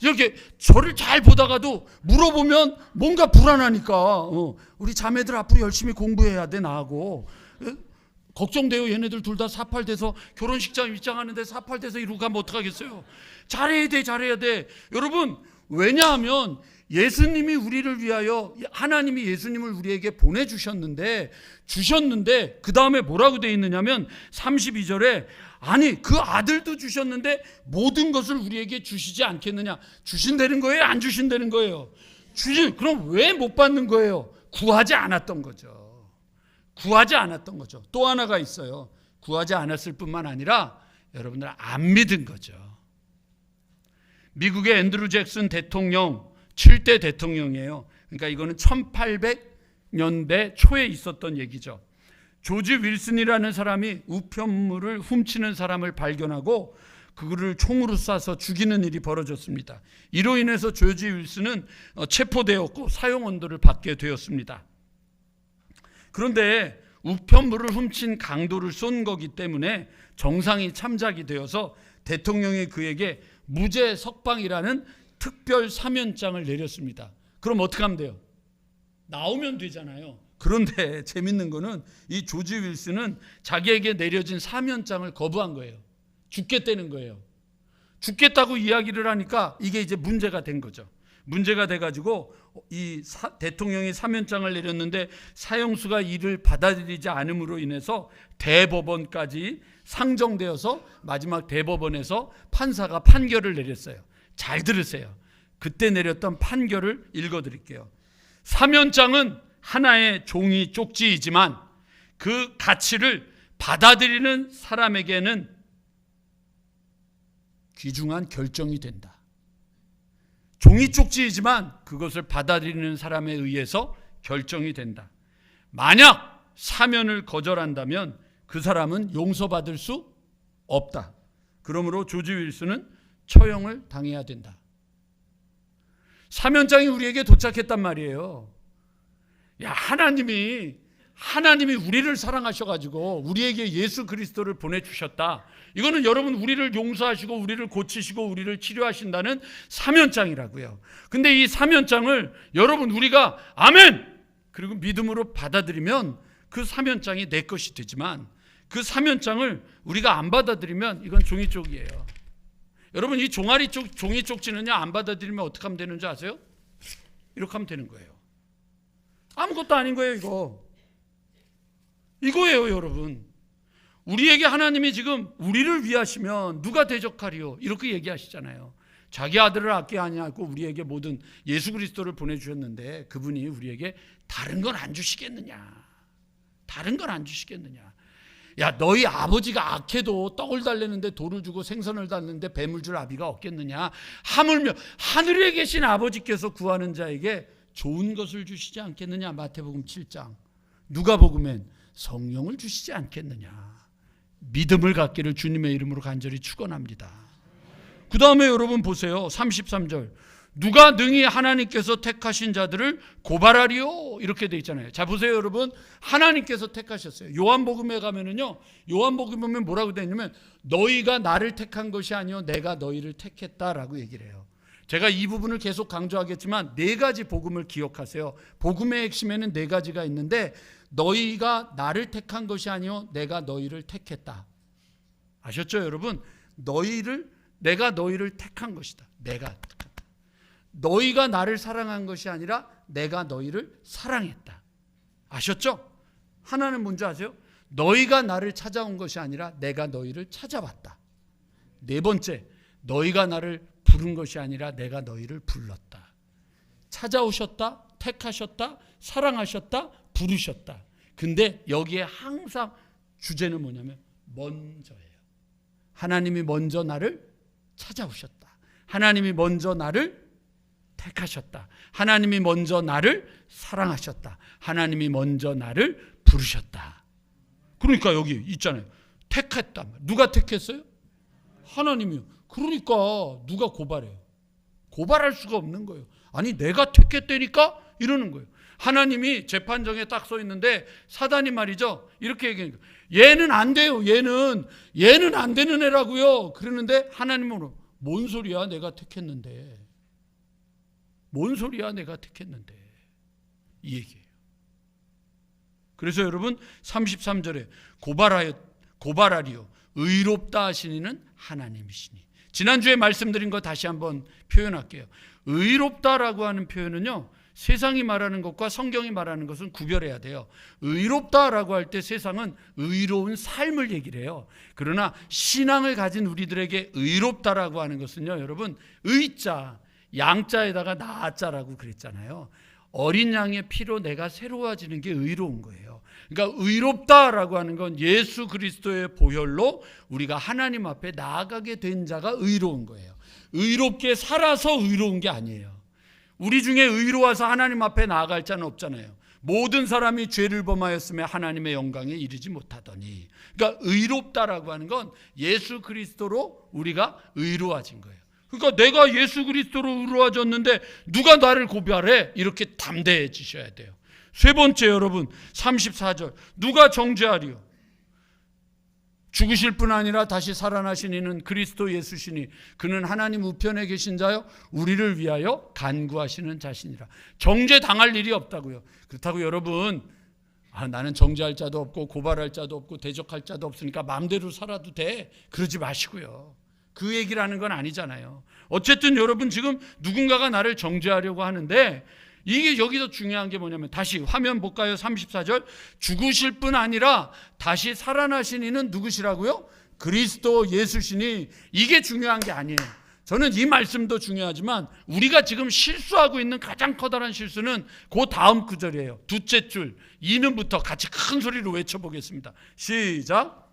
이렇게 저를 잘 보다가도 물어보면 뭔가 불안하니까, 우리 자매들 앞으로 열심히 공부해야 돼, 나하고. 걱정돼요. 얘네들 둘 다 사팔돼서 결혼식장 입장하는데 사팔돼서 이러고 가면 어떡하겠어요? 잘해야 돼. 여러분, 왜냐하면 예수님이 우리를 위하여, 하나님이 예수님을 우리에게 보내주셨는데 그 다음에 뭐라고 되어 있느냐면 32절에 아니, 그 아들도 주셨는데 모든 것을 우리에게 주시지 않겠느냐? 주신다는 거예요? 안 주신다는 거예요? 그럼 왜 못 받는 거예요? 구하지 않았던 거죠. 또 하나가 있어요. 구하지 않았을 뿐만 아니라 여러분들 안 믿은 거죠. 미국의 앤드루 잭슨 대통령, 7대 대통령이에요. 그러니까 이거는 1800년대 초에 있었던 얘기죠. 조지 윌슨이라는 사람이 우편물을 훔치는 사람을 발견하고 그거를 총으로 쏴서 죽이는 일이 벌어졌습니다. 이로 인해서 조지 윌슨은 체포되었고 사형 언도를 받게 되었습니다. 그런데 우편물을 훔친 강도를 쏜 거기 때문에 정상이 참작이 되어서 대통령이 그에게 무죄 석방이라는 특별 사면장을 내렸습니다. 그럼 어떻게 하면 돼요? 나오면 되잖아요. 그런데 재밌는 거는 이 조지 윌슨은 자기에게 내려진 사면장을 거부한 거예요. 죽겠다는 거예요. 죽겠다고 이야기를 하니까 이게 이제 문제가 된 거죠. 문제가 돼가지고 대통령이 사면장을 내렸는데 사형수가 이를 받아들이지 않음으로 인해서 대법원까지 상정되어서 마지막 대법원에서 판사가 판결을 내렸어요. 잘 들으세요. 그때 내렸던 판결을 읽어드릴게요. 사면장은 하나의 종이 쪽지이지만 그 가치를 받아들이는 사람에게는 귀중한 결정이 된다. 종이 쪽지이지만 그것을 받아들이는 사람에 의해서 결정이 된다. 만약 사면을 거절한다면 그 사람은 용서받을 수 없다. 그러므로 조지 윌슨은 처형을 당해야 된다. 사면장이 우리에게 도착했단 말이에요. 야, 하나님이 우리를 사랑하셔가지고 우리에게 예수 그리스도를 보내주셨다. 이거는 여러분 우리를 용서하시고 우리를 고치시고 우리를 치료하신다는 사면장이라고요. 근데 이 사면장을 여러분 우리가 아멘! 그리고 믿음으로 받아들이면 그 사면장이 내 것이 되지만 그 사면장을 우리가 안 받아들이면 이건 종이 쪽이에요. 여러분 이 종이 쪽지는요 안 받아들이면 어떻게 하면 되는 줄 아세요? 이렇게 하면 되는 거예요. 아무것도 아닌 거예요 이거예요 여러분. 우리에게 하나님이 지금 우리를 위하시면 누가 대적하리요 이렇게 얘기하시잖아요. 자기 아들을 아끼지 아니하고 우리에게 모든 예수 그리스도를 보내주셨는데 그분이 우리에게 다른 건 안 주시겠느냐. 다른 건 안 주시겠느냐. 야, 너희 아버지가 악해도 떡을 달래는데 돌을 주고 생선을 달래는데 뱀을 줄 아비가 없겠느냐. 하물며 하늘에 계신 아버지께서 구하는 자에게 좋은 것을 주시지 않겠느냐. 마태복음 7장. 누가복음엔 성령을 주시지 않겠느냐. 믿음을 갖기를 주님의 이름으로 간절히 축원합니다. 그 다음에 여러분 보세요. 33절. 누가 능히 하나님께서 택하신 자들을 고발하리요 이렇게 돼 있잖아요. 자 보세요 여러분. 하나님께서 택하셨어요. 요한복음에 가면은요. 요한복음에 보면 뭐라고 되어 있냐면 너희가 나를 택한 것이 아니요 내가 너희를 택했다라고 얘기를 해요. 제가 이 부분을 계속 강조하겠지만 네 가지 복음을 기억하세요. 복음의 핵심에는 네 가지가 있는데 너희가 나를 택한 것이 아니요 내가 너희를 택했다. 아셨죠 여러분? 내가 너희를 택한 것이다. 내가 너희가 나를 사랑한 것이 아니라 내가 너희를 사랑했다. 아셨죠? 하나는 뭔지 아세요? 너희가 나를 찾아온 것이 아니라 내가 너희를 찾아왔다. 네 번째, 너희가 나를 부른 것이 아니라 내가 너희를 불렀다. 찾아오셨다, 택하셨다, 사랑하셨다, 부르셨다. 근데 여기에 항상 주제는 뭐냐면 먼저예요. 하나님이 먼저 나를 찾아오셨다. 하나님이 먼저 나를 택하셨다. 하나님이 먼저 나를 사랑하셨다. 하나님이 먼저 나를 부르셨다. 그러니까 여기 있잖아요. 택했다. 누가 택했어요? 하나님이요. 그러니까 누가 고발해요? 고발할 수가 없는 거예요. 아니 내가 택했다니까 이러는 거예요. 하나님이 재판정에 딱 써 있는데 사단이 말이죠. 이렇게 얘기하니까 얘는 안 돼요. 얘는 안 되는 애라고요. 그러는데 하나님은 뭔 소리야 내가 택했는데. 뭔 소리야 내가 택했는데. 이 얘기예요. 그래서 여러분 33절에 고발하리요 의롭다 하시니는 하나님이시니. 지난주에 말씀드린 거 다시 한번 표현할게요. 의롭다라고 하는 표현은요. 세상이 말하는 것과 성경이 말하는 것은 구별해야 돼요. 의롭다라고 할 때 세상은 의로운 삶을 얘기를 해요. 그러나 신앙을 가진 우리들에게 의롭다라고 하는 것은요. 여러분 의자, 양자에다가 나자라고 그랬잖아요. 어린 양의 피로 내가 새로워지는 게 의로운 거예요. 그러니까 의롭다라고 하는 건 예수 그리스도의 보혈로 우리가 하나님 앞에 나아가게 된 자가 의로운 거예요. 의롭게 살아서 의로운 게 아니에요. 우리 중에 의로워서 하나님 앞에 나아갈 자는 없잖아요. 모든 사람이 죄를 범하였으며 하나님의 영광에 이르지 못하더니. 그러니까 의롭다라고 하는 건 예수 그리스도로 우리가 의로워진 거예요. 그러니까 내가 예수 그리스도로 이루어졌는데 누가 나를 고발해? 이렇게 담대해지셔야 돼요. 세 번째, 여러분 34절, 누가 정죄하리요? 죽으실 뿐 아니라 다시 살아나신 이는 그리스도 예수시니 그는 하나님 우편에 계신 자요 우리를 위하여 간구하시는 자신이라. 정죄당할 일이 없다고요. 그렇다고 여러분 나는 정죄할 자도 없고 고발할 자도 없고 대적할 자도 없으니까 마음대로 살아도 돼, 그러지 마시고요. 그 얘기를 하는 건 아니잖아요. 어쨌든 여러분 지금 누군가가 나를 정죄하려고 하는데, 이게 여기서 중요한 게 뭐냐면, 다시 화면 볼까요? 34절, 죽으실 뿐 아니라 다시 살아나신 이는 누구시라고요? 그리스도 예수시니. 이게 중요한 게 아니에요. 저는 이 말씀도 중요하지만 우리가 지금 실수하고 있는 가장 커다란 실수는 그 다음 구절이에요. 둘째 줄 이는부터 같이 큰 소리로 외쳐보겠습니다. 시작.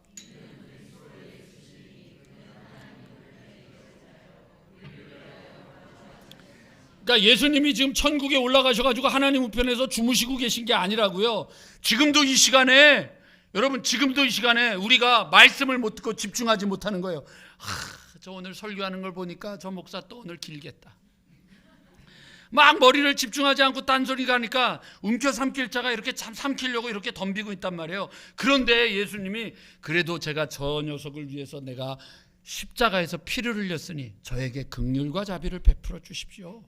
그러니까 예수님이 지금 천국에 올라가셔가지고 하나님 우편에서 주무시고 계신 게 아니라고요. 지금도 이 시간에, 여러분 지금도 이 시간에 우리가 말씀을 못 듣고 집중하지 못하는 거예요. 저 오늘 설교하는 걸 보니까 저 목사 또 오늘 길겠다. 막 머리를 집중하지 않고 딴소리가 하니까 움켜 삼킬 자가 이렇게 참 삼키려고 이렇게 덤비고 있단 말이에요. 그런데 예수님이 그래도 제가 저 녀석을 위해서 내가 십자가에서 피를 흘렸으니 저에게 긍휼과 자비를 베풀어 주십시오.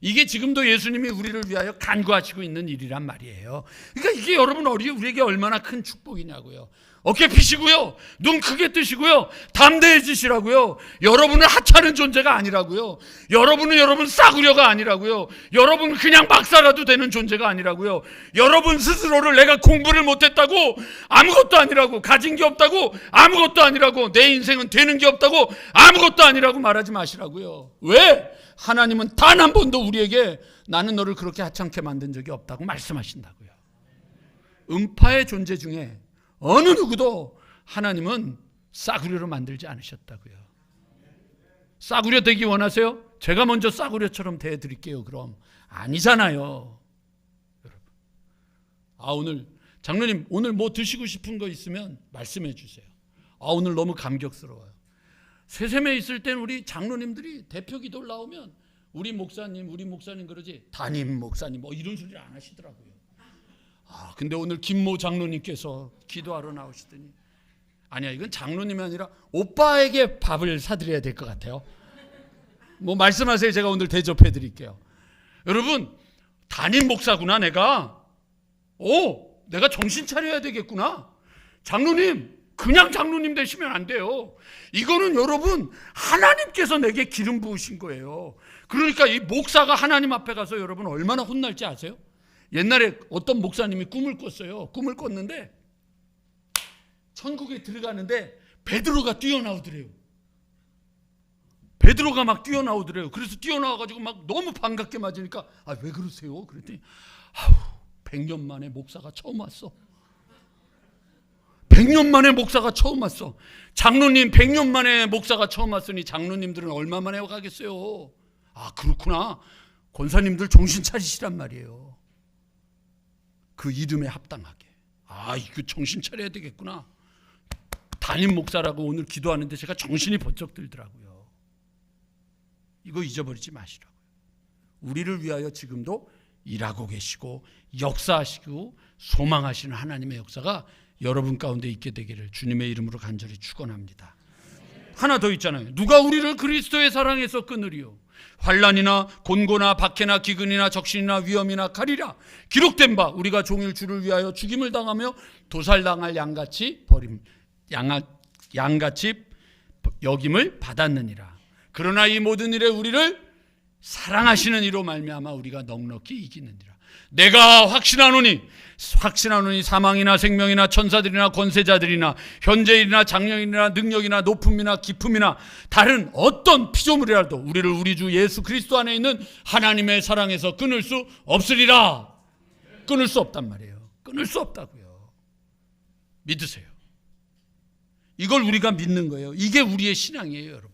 이게 지금도 예수님이 우리를 위하여 간구하시고 있는 일이란 말이에요. 그러니까 이게 여러분 우리에게 얼마나 큰 축복이냐고요. 어깨 피시고요, 눈 크게 뜨시고요, 담대해지시라고요. 여러분을 하찮은 존재가 아니라고요. 여러분은 여러분 싸구려가 아니라고요. 여러분은 그냥 막 살아도 되는 존재가 아니라고요. 여러분 스스로를 내가 공부를 못했다고 아무것도 아니라고, 가진 게 없다고 아무것도 아니라고, 내 인생은 되는 게 없다고 아무것도 아니라고 말하지 마시라고요. 왜? 하나님은 단 한 번도 우리에게 나는 너를 그렇게 하찮게 만든 적이 없다고 말씀하신다고요. 음파의 존재 중에 어느 누구도 하나님은 싸구려로 만들지 않으셨다고요. 싸구려 되기 원하세요? 제가 먼저 싸구려처럼 대해드릴게요. 그럼 아니잖아요. 여러분, 오늘 장로님 오늘 뭐 드시고 싶은 거 있으면 말씀해 주세요. 오늘 너무 감격스러워요. 세샘에 있을 땐 우리 장로님들이 대표 기도를 나오면 우리 목사님 그러지 담임 목사님 뭐 이런 소리를 안 하시더라고요. 근데 오늘 김모 장로님께서 기도하러 나오시더니, 아니야, 이건 장로님이 아니라 오빠에게 밥을 사드려야 될 것 같아요. 뭐 말씀하세요. 제가 오늘 대접해 드릴게요. 여러분, 담임 목사구나 내가. 내가 정신 차려야 되겠구나. 장로님, 그냥 장로님 되시면 안 돼요. 이거는 여러분 하나님께서 내게 기름 부으신 거예요. 그러니까 이 목사가 하나님 앞에 가서 여러분 얼마나 혼날지 아세요? 옛날에 어떤 목사님이 꿈을 꿨어요. 꿈을 꿨는데 천국에 들어가는데 베드로가 뛰어나오더래요. 베드로가 막 뛰어나오더래요. 그래서 뛰어나와가지고 막 너무 반갑게 맞으니까 왜 그러세요? 그랬더니 100년 만에 목사가 처음 왔어. 100년 만에 목사가 처음 왔어. 장로님 100년 만에 목사가 처음 왔으니 장로님들은 얼마 만에 가겠어요? 그렇구나. 권사님들 정신 차리시란 말이에요. 그 이름에 합당하게. 이거 정신 차려야 되겠구나. 담임 목사라고 오늘 기도하는데 제가 정신이 번쩍 들더라고요. 이거 잊어버리지 마시라고요. 우리를 위하여 지금도 일하고 계시고 역사하시고 소망하시는 하나님의 역사가 여러분 가운데 있게 되기를 주님의 이름으로 간절히 축원합니다. 하나 더 있잖아요. 누가 우리를 그리스도의 사랑에서 끊으리요? 환난이나 곤고나 박해나 기근이나 적신이나 위험이나 칼이라 기록된 바 우리가 종일 주를 위하여 죽임을 당하며 도살당할 양같이 양같이 여김을 받았느니라. 그러나 이 모든 일에 우리를 사랑하시는 이로 말미암아 우리가 넉넉히 이기느니라. 내가 확신하노니 사망이나 생명이나 천사들이나 권세자들이나 현재일이나 장령이나 능력이나 높음이나 깊음이나 다른 어떤 피조물이라도 우리를 우리 주 예수 그리스도 안에 있는 하나님의 사랑에서 끊을 수 없으리라. 끊을 수 없단 말이에요. 끊을 수 없다고요. 믿으세요. 이걸 우리가 믿는 거예요. 이게 우리의 신앙이에요, 여러분.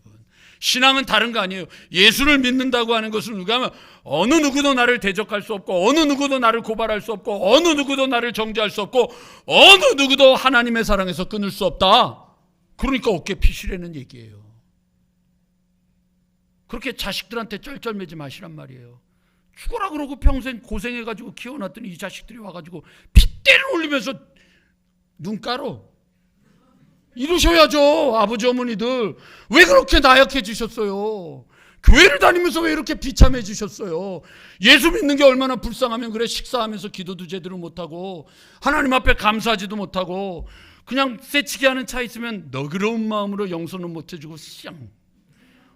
신앙은 다른 거 아니에요. 예수를 믿는다고 하는 것은 누가 하면 어느 누구도 나를 대적할 수 없고 어느 누구도 나를 고발할 수 없고 어느 누구도 나를 정죄할 수 없고 어느 누구도 하나님의 사랑에서 끊을 수 없다. 그러니까 어깨 피시라는 얘기예요. 그렇게 자식들한테 쩔쩔매지 마시란 말이에요. 죽어라 그러고 평생 고생해가지고 키워놨더니 이 자식들이 와가지고 핏대를 올리면서 눈 깔어. 이러셔야죠. 아버지 어머니들 왜 그렇게 나약해지셨어요? 교회를 다니면서 왜 이렇게 비참해지셨어요? 예수 믿는 게 얼마나 불쌍하면 그래. 식사하면서 기도도 제대로 못하고 하나님 앞에 감사하지도 못하고 그냥 새치기 하는 차 있으면 너그러운 마음으로 용서는 못해주고 쌍.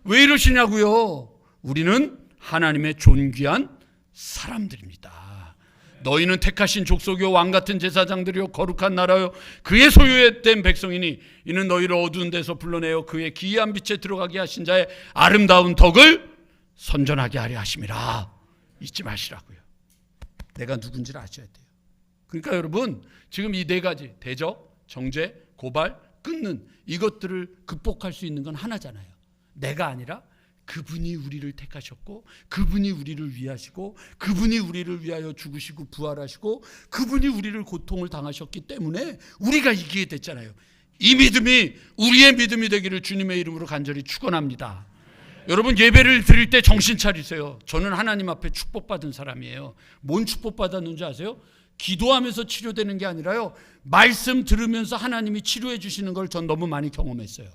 왜 이러시냐고요? 우리는 하나님의 존귀한 사람들입니다. 너희는 택하신 족속이요 왕같은 제사장들이요 거룩한 나라요 그의 소유된 백성이니 이는 너희를 어두운 데서 불러내어 그의 기이한 빛에 들어가게 하신 자의 아름다운 덕을 선전하게 하려 하심이라. 잊지 마시라고요. 내가 누군지를 아셔야 돼요. 그러니까 여러분 지금 이 네 가지 대적, 정죄, 고발, 끊는 이것들을 극복할 수 있는 건 하나잖아요. 내가 아니라 그분이 우리를 택하셨고 그분이 우리를 위하시고 그분이 우리를 위하여 죽으시고 부활하시고 그분이 우리를 고통을 당하셨기 때문에 우리가 이기게 됐잖아요. 이 믿음이 우리의 믿음이 되기를 주님의 이름으로 간절히 축원합니다. 여러분 예배를 드릴 때 정신 차리세요. 저는 하나님 앞에 축복받은 사람이에요. 뭔 축복받았는지 아세요? 기도하면서 치료되는 게 아니라요, 말씀 들으면서 하나님이 치료해 주시는 걸 전 너무 많이 경험했어요.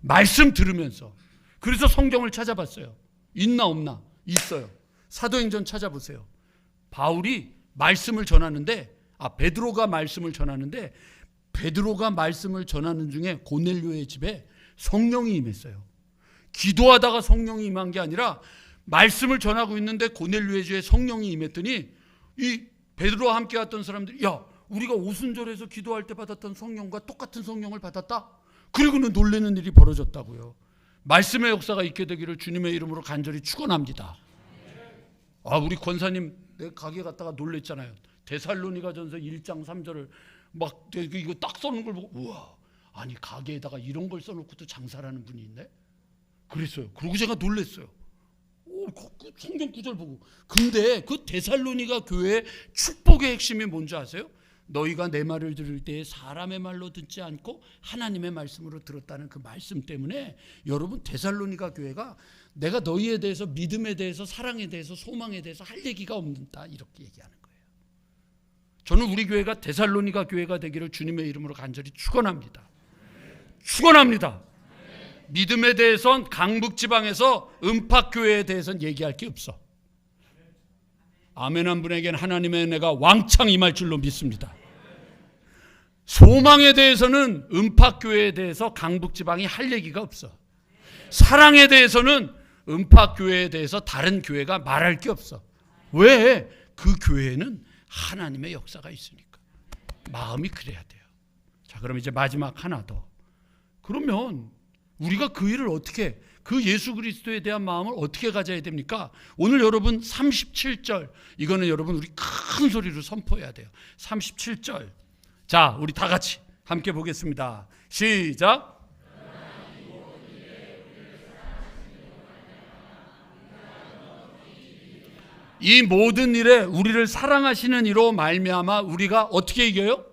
말씀 들으면서. 그래서 성경을 찾아봤어요. 있나 없나? 있어요. 사도행전 찾아보세요. 바울이 말씀을 전하는데 베드로가 말씀을 전하는데 베드로가 말씀을 전하는 중에 고넬료의 집에 성령이 임했어요. 기도하다가 성령이 임한 게 아니라 말씀을 전하고 있는데 고넬료의 집에 성령이 임했더니 이 베드로와 함께 왔던 사람들이 야 우리가 오순절에서 기도할 때 받았던 성령과 똑같은 성령을 받았다. 그리고는 놀라는 일이 벌어졌다고요. 말씀의 역사가 있게 되기를 주님의 이름으로 간절히 축원합니다. 우리 권사님 내가 가게 갔다가 놀랬잖아요. 데살로니가전서 1장 3절을 막 이거 딱 써놓은 걸 보고 우와, 아니 가게에다가 이런 걸 써놓고도 장사를 하는 분이 있네? 그랬어요. 그리고 제가 놀랬어요. 그 성경 구절 보고. 근데 그 데살로니가 교회의 축복의 핵심이 뭔지 아세요? 너희가 내 말을 들을 때 사람의 말로 듣지 않고 하나님의 말씀으로 들었다는 그 말씀 때문에 여러분 데살로니가 교회가 내가 너희에 대해서 믿음에 대해서 사랑에 대해서 소망에 대해서 할 얘기가 없다 이렇게 얘기하는 거예요. 저는 우리 교회가 데살로니가 교회가 되기를 주님의 이름으로 간절히 축원합니다. 축원합니다. 믿음에 대해선 강북지방에서 은팍교회에 대해서는 얘기할 게 없어. 아멘 한 분에게는 하나님의 은혜가 왕창 임할 줄로 믿습니다. 소망에 대해서는 은팍교회에 대해서 강북지방이 할 얘기가 없어. 사랑에 대해서는 은팍교회에 대해서 다른 교회가 말할 게 없어. 왜? 그 교회에는 하나님의 역사가 있으니까. 마음이 그래야 돼요. 자, 그럼 이제 마지막 하나 더. 그러면 우리가 그 일을 어떻게, 그 예수 그리스도에 대한 마음을 어떻게 가져야 됩니까? 오늘 여러분 37절, 이거는 여러분 우리 큰 소리로 선포해야 돼요. 37절. 자, 우리 다 같이 함께 보겠습니다. 시작. 이 모든 일에 우리를 사랑하시는 이로 말미암아 우리가 어떻게 이겨요?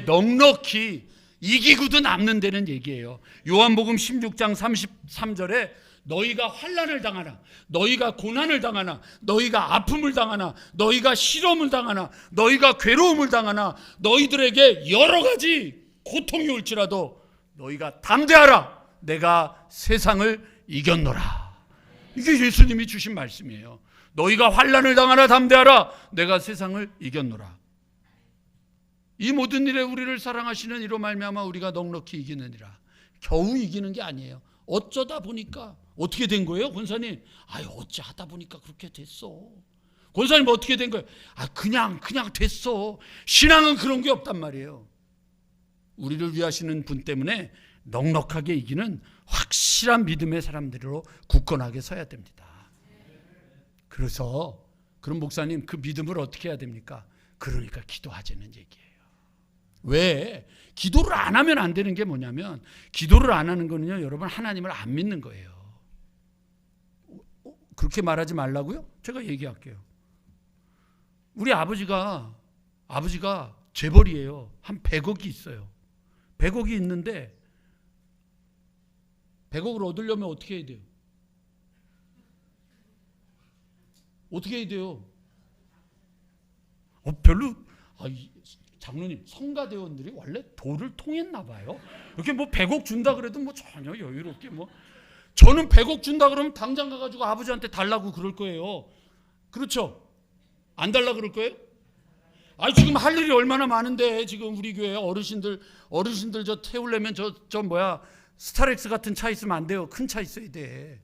넉넉히 이기고도 남는 데는 얘기예요. 요한복음 16장 33절에 너희가 환난을 당하나, 너희가 고난을 당하나, 너희가 아픔을 당하나, 너희가 실험을 당하나, 너희가 괴로움을 당하나, 너희들에게 여러 가지 고통이 올지라도 너희가 담대하라. 내가 세상을 이겼노라. 이게 예수님이 주신 말씀이에요. 너희가 환난을 당하나 담대하라. 내가 세상을 이겼노라. 이 모든 일에 우리를 사랑하시는 이로 말미암아 우리가 넉넉히 이기느니라. 겨우 이기는 게 아니에요. 어쩌다 보니까 어떻게 된 거예요, 권사님? 어찌 하다 보니까 그렇게 됐어. 권사님 어떻게 된 거예요? 그냥 됐어. 신앙은 그런 게 없단 말이에요. 우리를 위하시는 분 때문에 넉넉하게 이기는 확실한 믿음의 사람들로 굳건하게 서야 됩니다. 그래서 그럼 목사님 그 믿음을 어떻게 해야 됩니까? 그러니까 기도하자는 얘기예요. 왜? 기도를 안 하면 안 되는 게 뭐냐면, 기도를 안 하는 거는요, 여러분 하나님을 안 믿는 거예요. 그렇게 말하지 말라고요? 제가 얘기할게요. 우리 아버지가 재벌이에요. 한 100억이 있어요. 100억이 있는데 100억을 얻으려면 어떻게 해야 돼요? 어떻게 해야 돼요? 별로 장로님 성가대원들이 원래 도를 통했나 봐요. 이렇게 뭐 100억 준다 그래도 뭐 전혀 여유롭게 뭐 저는 100억 준다 그러면 당장 가가지고 아버지한테 달라고 그럴 거예요. 그렇죠? 안 달라 그럴 거예요? 지금 할 일이 얼마나 많은데 지금 우리 교회 어르신들 저 태우려면 저 스타렉스 같은 차 있으면 안 돼요. 큰 차 있어야 돼.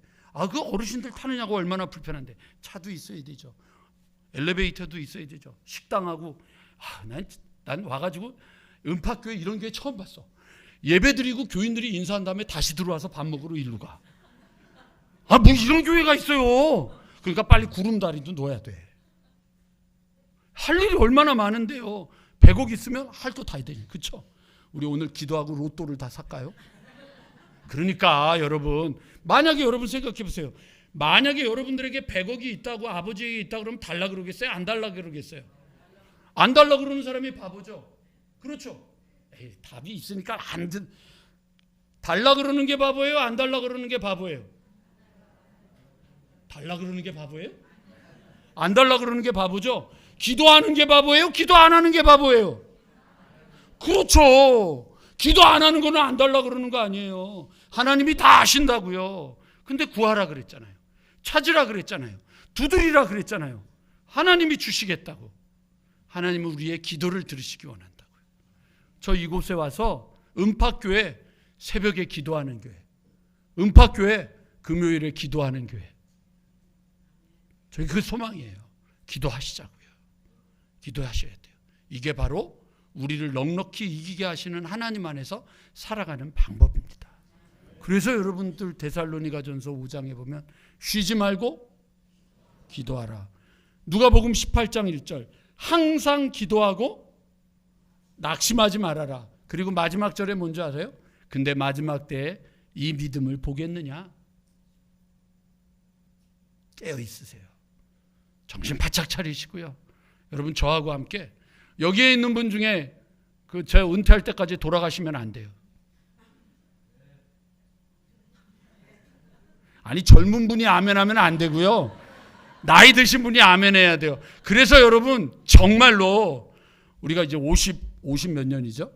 그 어르신들 타느냐고 얼마나 불편한데 차도 있어야 되죠. 엘리베이터도 있어야 되죠. 식당하고 난 와가지고 은파교회 이런 교회 처음 봤어. 예배드리고 교인들이 인사한 다음에 다시 들어와서 밥 먹으러 일로 가. 뭐 이런 교회가 있어요. 그러니까 빨리 구름다리도 놓아야 돼. 할 일이 얼마나 많은데요. 100억 있으면 할 거 다 해야 되니. 그렇죠? 우리 오늘 기도하고 로또를 다 살까요? 그러니까 여러분, 만약에 여러분 생각해 보세요. 만약에 여러분들에게 100억이 있다고 아버지에게 있다고 그러면 달라 그러겠어요? 안 달라 그러겠어요? 안 달라 그러는 사람이 바보죠. 그렇죠? 답이 있으니까 달라 그러는 게 바보예요? 안 달라 그러는 게 바보예요? 달라 그러는 게 바보예요? 안 달라 그러는 게 바보죠? 기도하는 게 바보예요? 기도 안 하는 게 바보예요? 그렇죠. 기도 안 하는 거는 안 달라 그러는 거 아니에요. 하나님이 다 아신다고요. 근데 구하라 그랬잖아요. 찾으라 그랬잖아요. 두드리라 그랬잖아요. 하나님이 주시겠다고. 하나님은 우리의 기도를 들으시기 원한다고요. 저 이곳에 와서 은파교회 새벽에 기도하는 교회, 은파교회 금요일에 기도하는 교회, 저희 그 소망이에요. 기도하시자고요. 기도하셔야 돼요. 이게 바로 우리를 넉넉히 이기게 하시는 하나님 안에서 살아가는 방법입니다. 그래서 여러분들 데살로니가전서 5장에 보면 쉬지 말고 기도하라. 누가복음 18장 1절 항상 기도하고 낙심하지 말아라. 그리고 마지막 절에 뭔지 아세요? 근데 마지막 때에 이 믿음을 보겠느냐? 깨어 있으세요. 정신 바짝 차리시고요. 여러분 저하고 함께 여기에 있는 분 중에 제가 은퇴할 때까지 돌아가시면 안 돼요. 젊은 분이 아멘하면 안 되고요. 나이 드신 분이 아멘해야 돼요. 그래서 여러분 정말로 우리가 이제 50 몇 년이죠?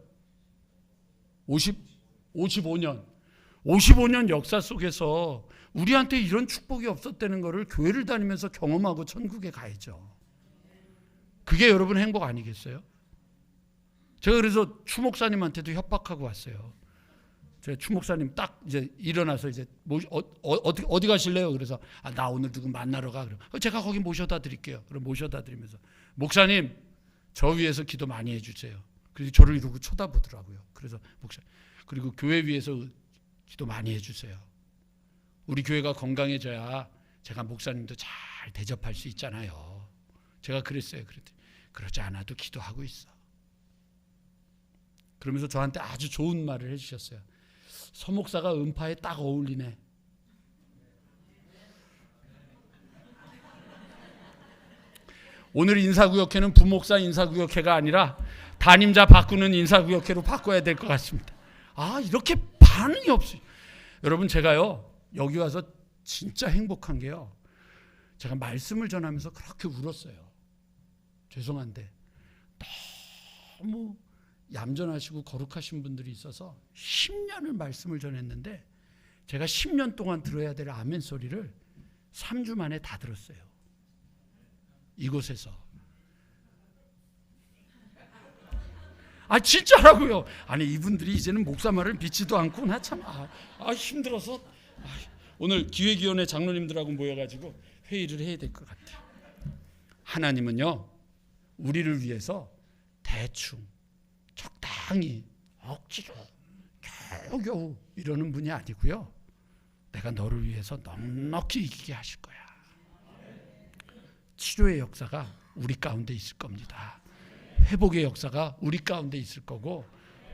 55년 역사 속에서 우리한테 이런 축복이 없었다는 것을 교회를 다니면서 경험하고 천국에 가야죠. 그게 여러분 행복 아니겠어요? 제가 그래서 추 목사님한테도 협박하고 왔어요. 제가 추 목사님 딱 이제 일어나서 이제 어디 가실래요? 그래서 나 오늘 누구 만나러 가. 그럼 제가 거기 모셔다 드릴게요. 그럼 모셔다 드리면서 목사님 저 위해서 기도 많이 해주세요. 그래서 저를 이러고 쳐다보더라고요. 그래서 목사님 그리고 교회 위해서 기도 많이 해주세요. 우리 교회가 건강해져야 제가 목사님도 잘 대접할 수 있잖아요. 제가 그랬어요. 그랬더니 그러지 않아도 기도하고 있어. 그러면서 저한테 아주 좋은 말을 해주셨어요. 서 목사가 은파에 딱 어울리네. 오늘 인사구역회는 부목사 인사구역회가 아니라 담임자 바꾸는 인사구역회로 바꿔야 될 것 같습니다. 이렇게 반응이 없어요. 여러분 제가요 여기 와서 진짜 행복한 게요. 제가 말씀을 전하면서 그렇게 울었어요. 죄송한데 너무 얌전하시고 거룩하신 분들이 있어서 10년을 말씀을 전했는데 제가 10년 동안 들어야 될 아멘 소리를 3주 만에 다 들었어요. 이곳에서. 진짜라고요. 이분들이 이제는 목사 말을 믿지도 않고 나 참 힘들어서 오늘 기획위원회 장로님들하고 모여가지고 회의를 해야 될 것 같아요. 하나님은요 우리를 위해서 대충 적당히 억지로 겨우겨우 이러는 분이 아니고요. 내가 너를 위해서 넉넉히 이기게 하실 거야. 치료의 역사가 우리 가운데 있을 겁니다. 회복의 역사가 우리 가운데 있을 거고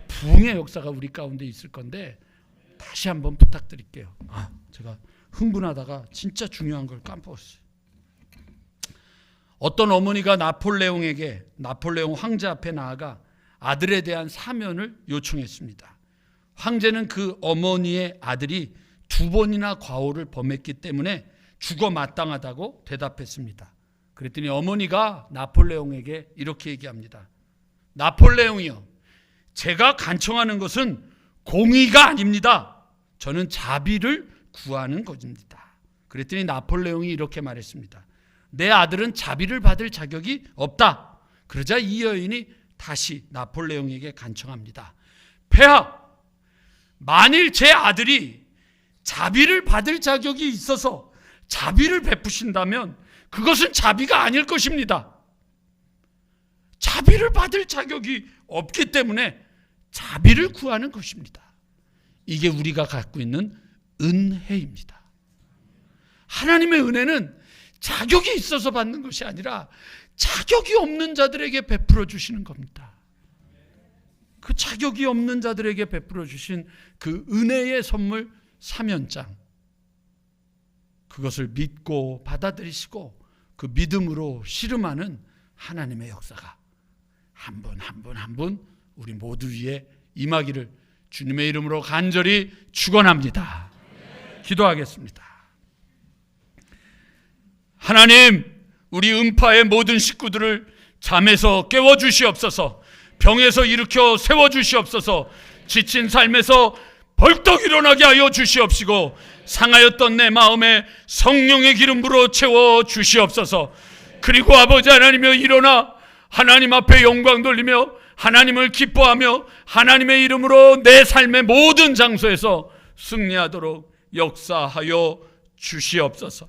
부흥의 역사가 우리 가운데 있을 건데 다시 한번 부탁드릴게요. 제가 흥분하다가 진짜 중요한 걸 깜빡했어요. 어떤 어머니가 나폴레옹 황제 앞에 나아가 아들에 대한 사면을 요청했습니다. 황제는 그 어머니의 아들이 2번이나 과오를 범했기 때문에 죽어 마땅하다고 대답했습니다. 그랬더니 어머니가 나폴레옹에게 이렇게 얘기합니다. 나폴레옹이요, 제가 간청하는 것은 공의가 아닙니다. 저는 자비를 구하는 것입니다. 그랬더니 나폴레옹이 이렇게 말했습니다. 내 아들은 자비를 받을 자격이 없다. 그러자 이 여인이 다시 나폴레옹에게 간청합니다. 폐하, 만일 제 아들이 자비를 받을 자격이 있어서 자비를 베푸신다면 그것은 자비가 아닐 것입니다. 자비를 받을 자격이 없기 때문에 자비를 구하는 것입니다. 이게 우리가 갖고 있는 은혜입니다. 하나님의 은혜는 자격이 있어서 받는 것이 아니라 자격이 없는 자들에게 베풀어 주시는 겁니다. 그 자격이 없는 자들에게 베풀어 주신 그 은혜의 선물 사면장, 그것을 믿고 받아들이시고 그 믿음으로 씨름하는 하나님의 역사가 한 분 한 분 한 분 우리 모두 위에 임하기를 주님의 이름으로 간절히 축원합니다. 기도하겠습니다. 하나님, 우리 음파의 모든 식구들을 잠에서 깨워주시옵소서. 병에서 일으켜 세워주시옵소서. 지친 삶에서 벌떡 일어나게 하여 주시옵시고 상하였던 내 마음에 성령의 기름으로 채워주시옵소서. 그리고 아버지 하나님이여, 일어나 하나님 앞에 영광 돌리며 하나님을 기뻐하며 하나님의 이름으로 내 삶의 모든 장소에서 승리하도록 역사하여 주시옵소서.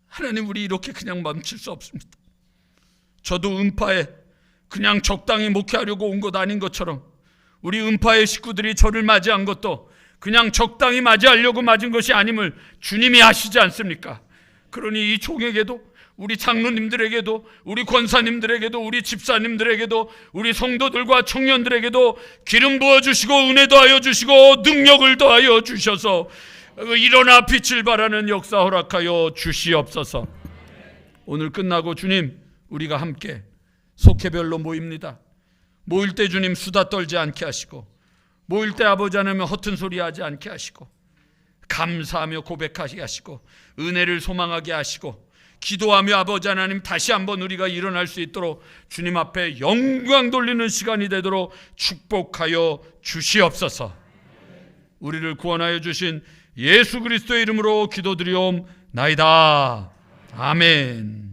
하나님, 우리 이렇게 그냥 멈출 수 없습니다. 저도 음파에 그냥 적당히 목회하려고 온 것 아닌 것처럼 우리 음파의 식구들이 저를 맞이한 것도 그냥 적당히 맞이하려고 맞은 것이 아님을 주님이 아시지 않습니까? 그러니 이 종에게도, 우리 장로님들에게도, 우리 권사님들에게도, 우리 집사님들에게도, 우리 성도들과 청년들에게도 기름 부어주시고 은혜 더하여 주시고 능력을 더하여 주셔서 일어나 빛을 발하는 역사 허락하여 주시옵소서. 오늘 끝나고 주님, 우리가 함께 속회별로 모입니다. 모일 때 주님 수다 떨지 않게 하시고, 모일 때 아버지 하나님 허튼 소리 하지 않게 하시고, 감사하며 고백하게 하시고, 은혜를 소망하게 하시고, 기도하며 아버지 하나님 다시 한번 우리가 일어날 수 있도록 주님 앞에 영광 돌리는 시간이 되도록 축복하여 주시옵소서. 우리를 구원하여 주신 예수 그리스도의 이름으로 기도드리옵나이다. 아멘.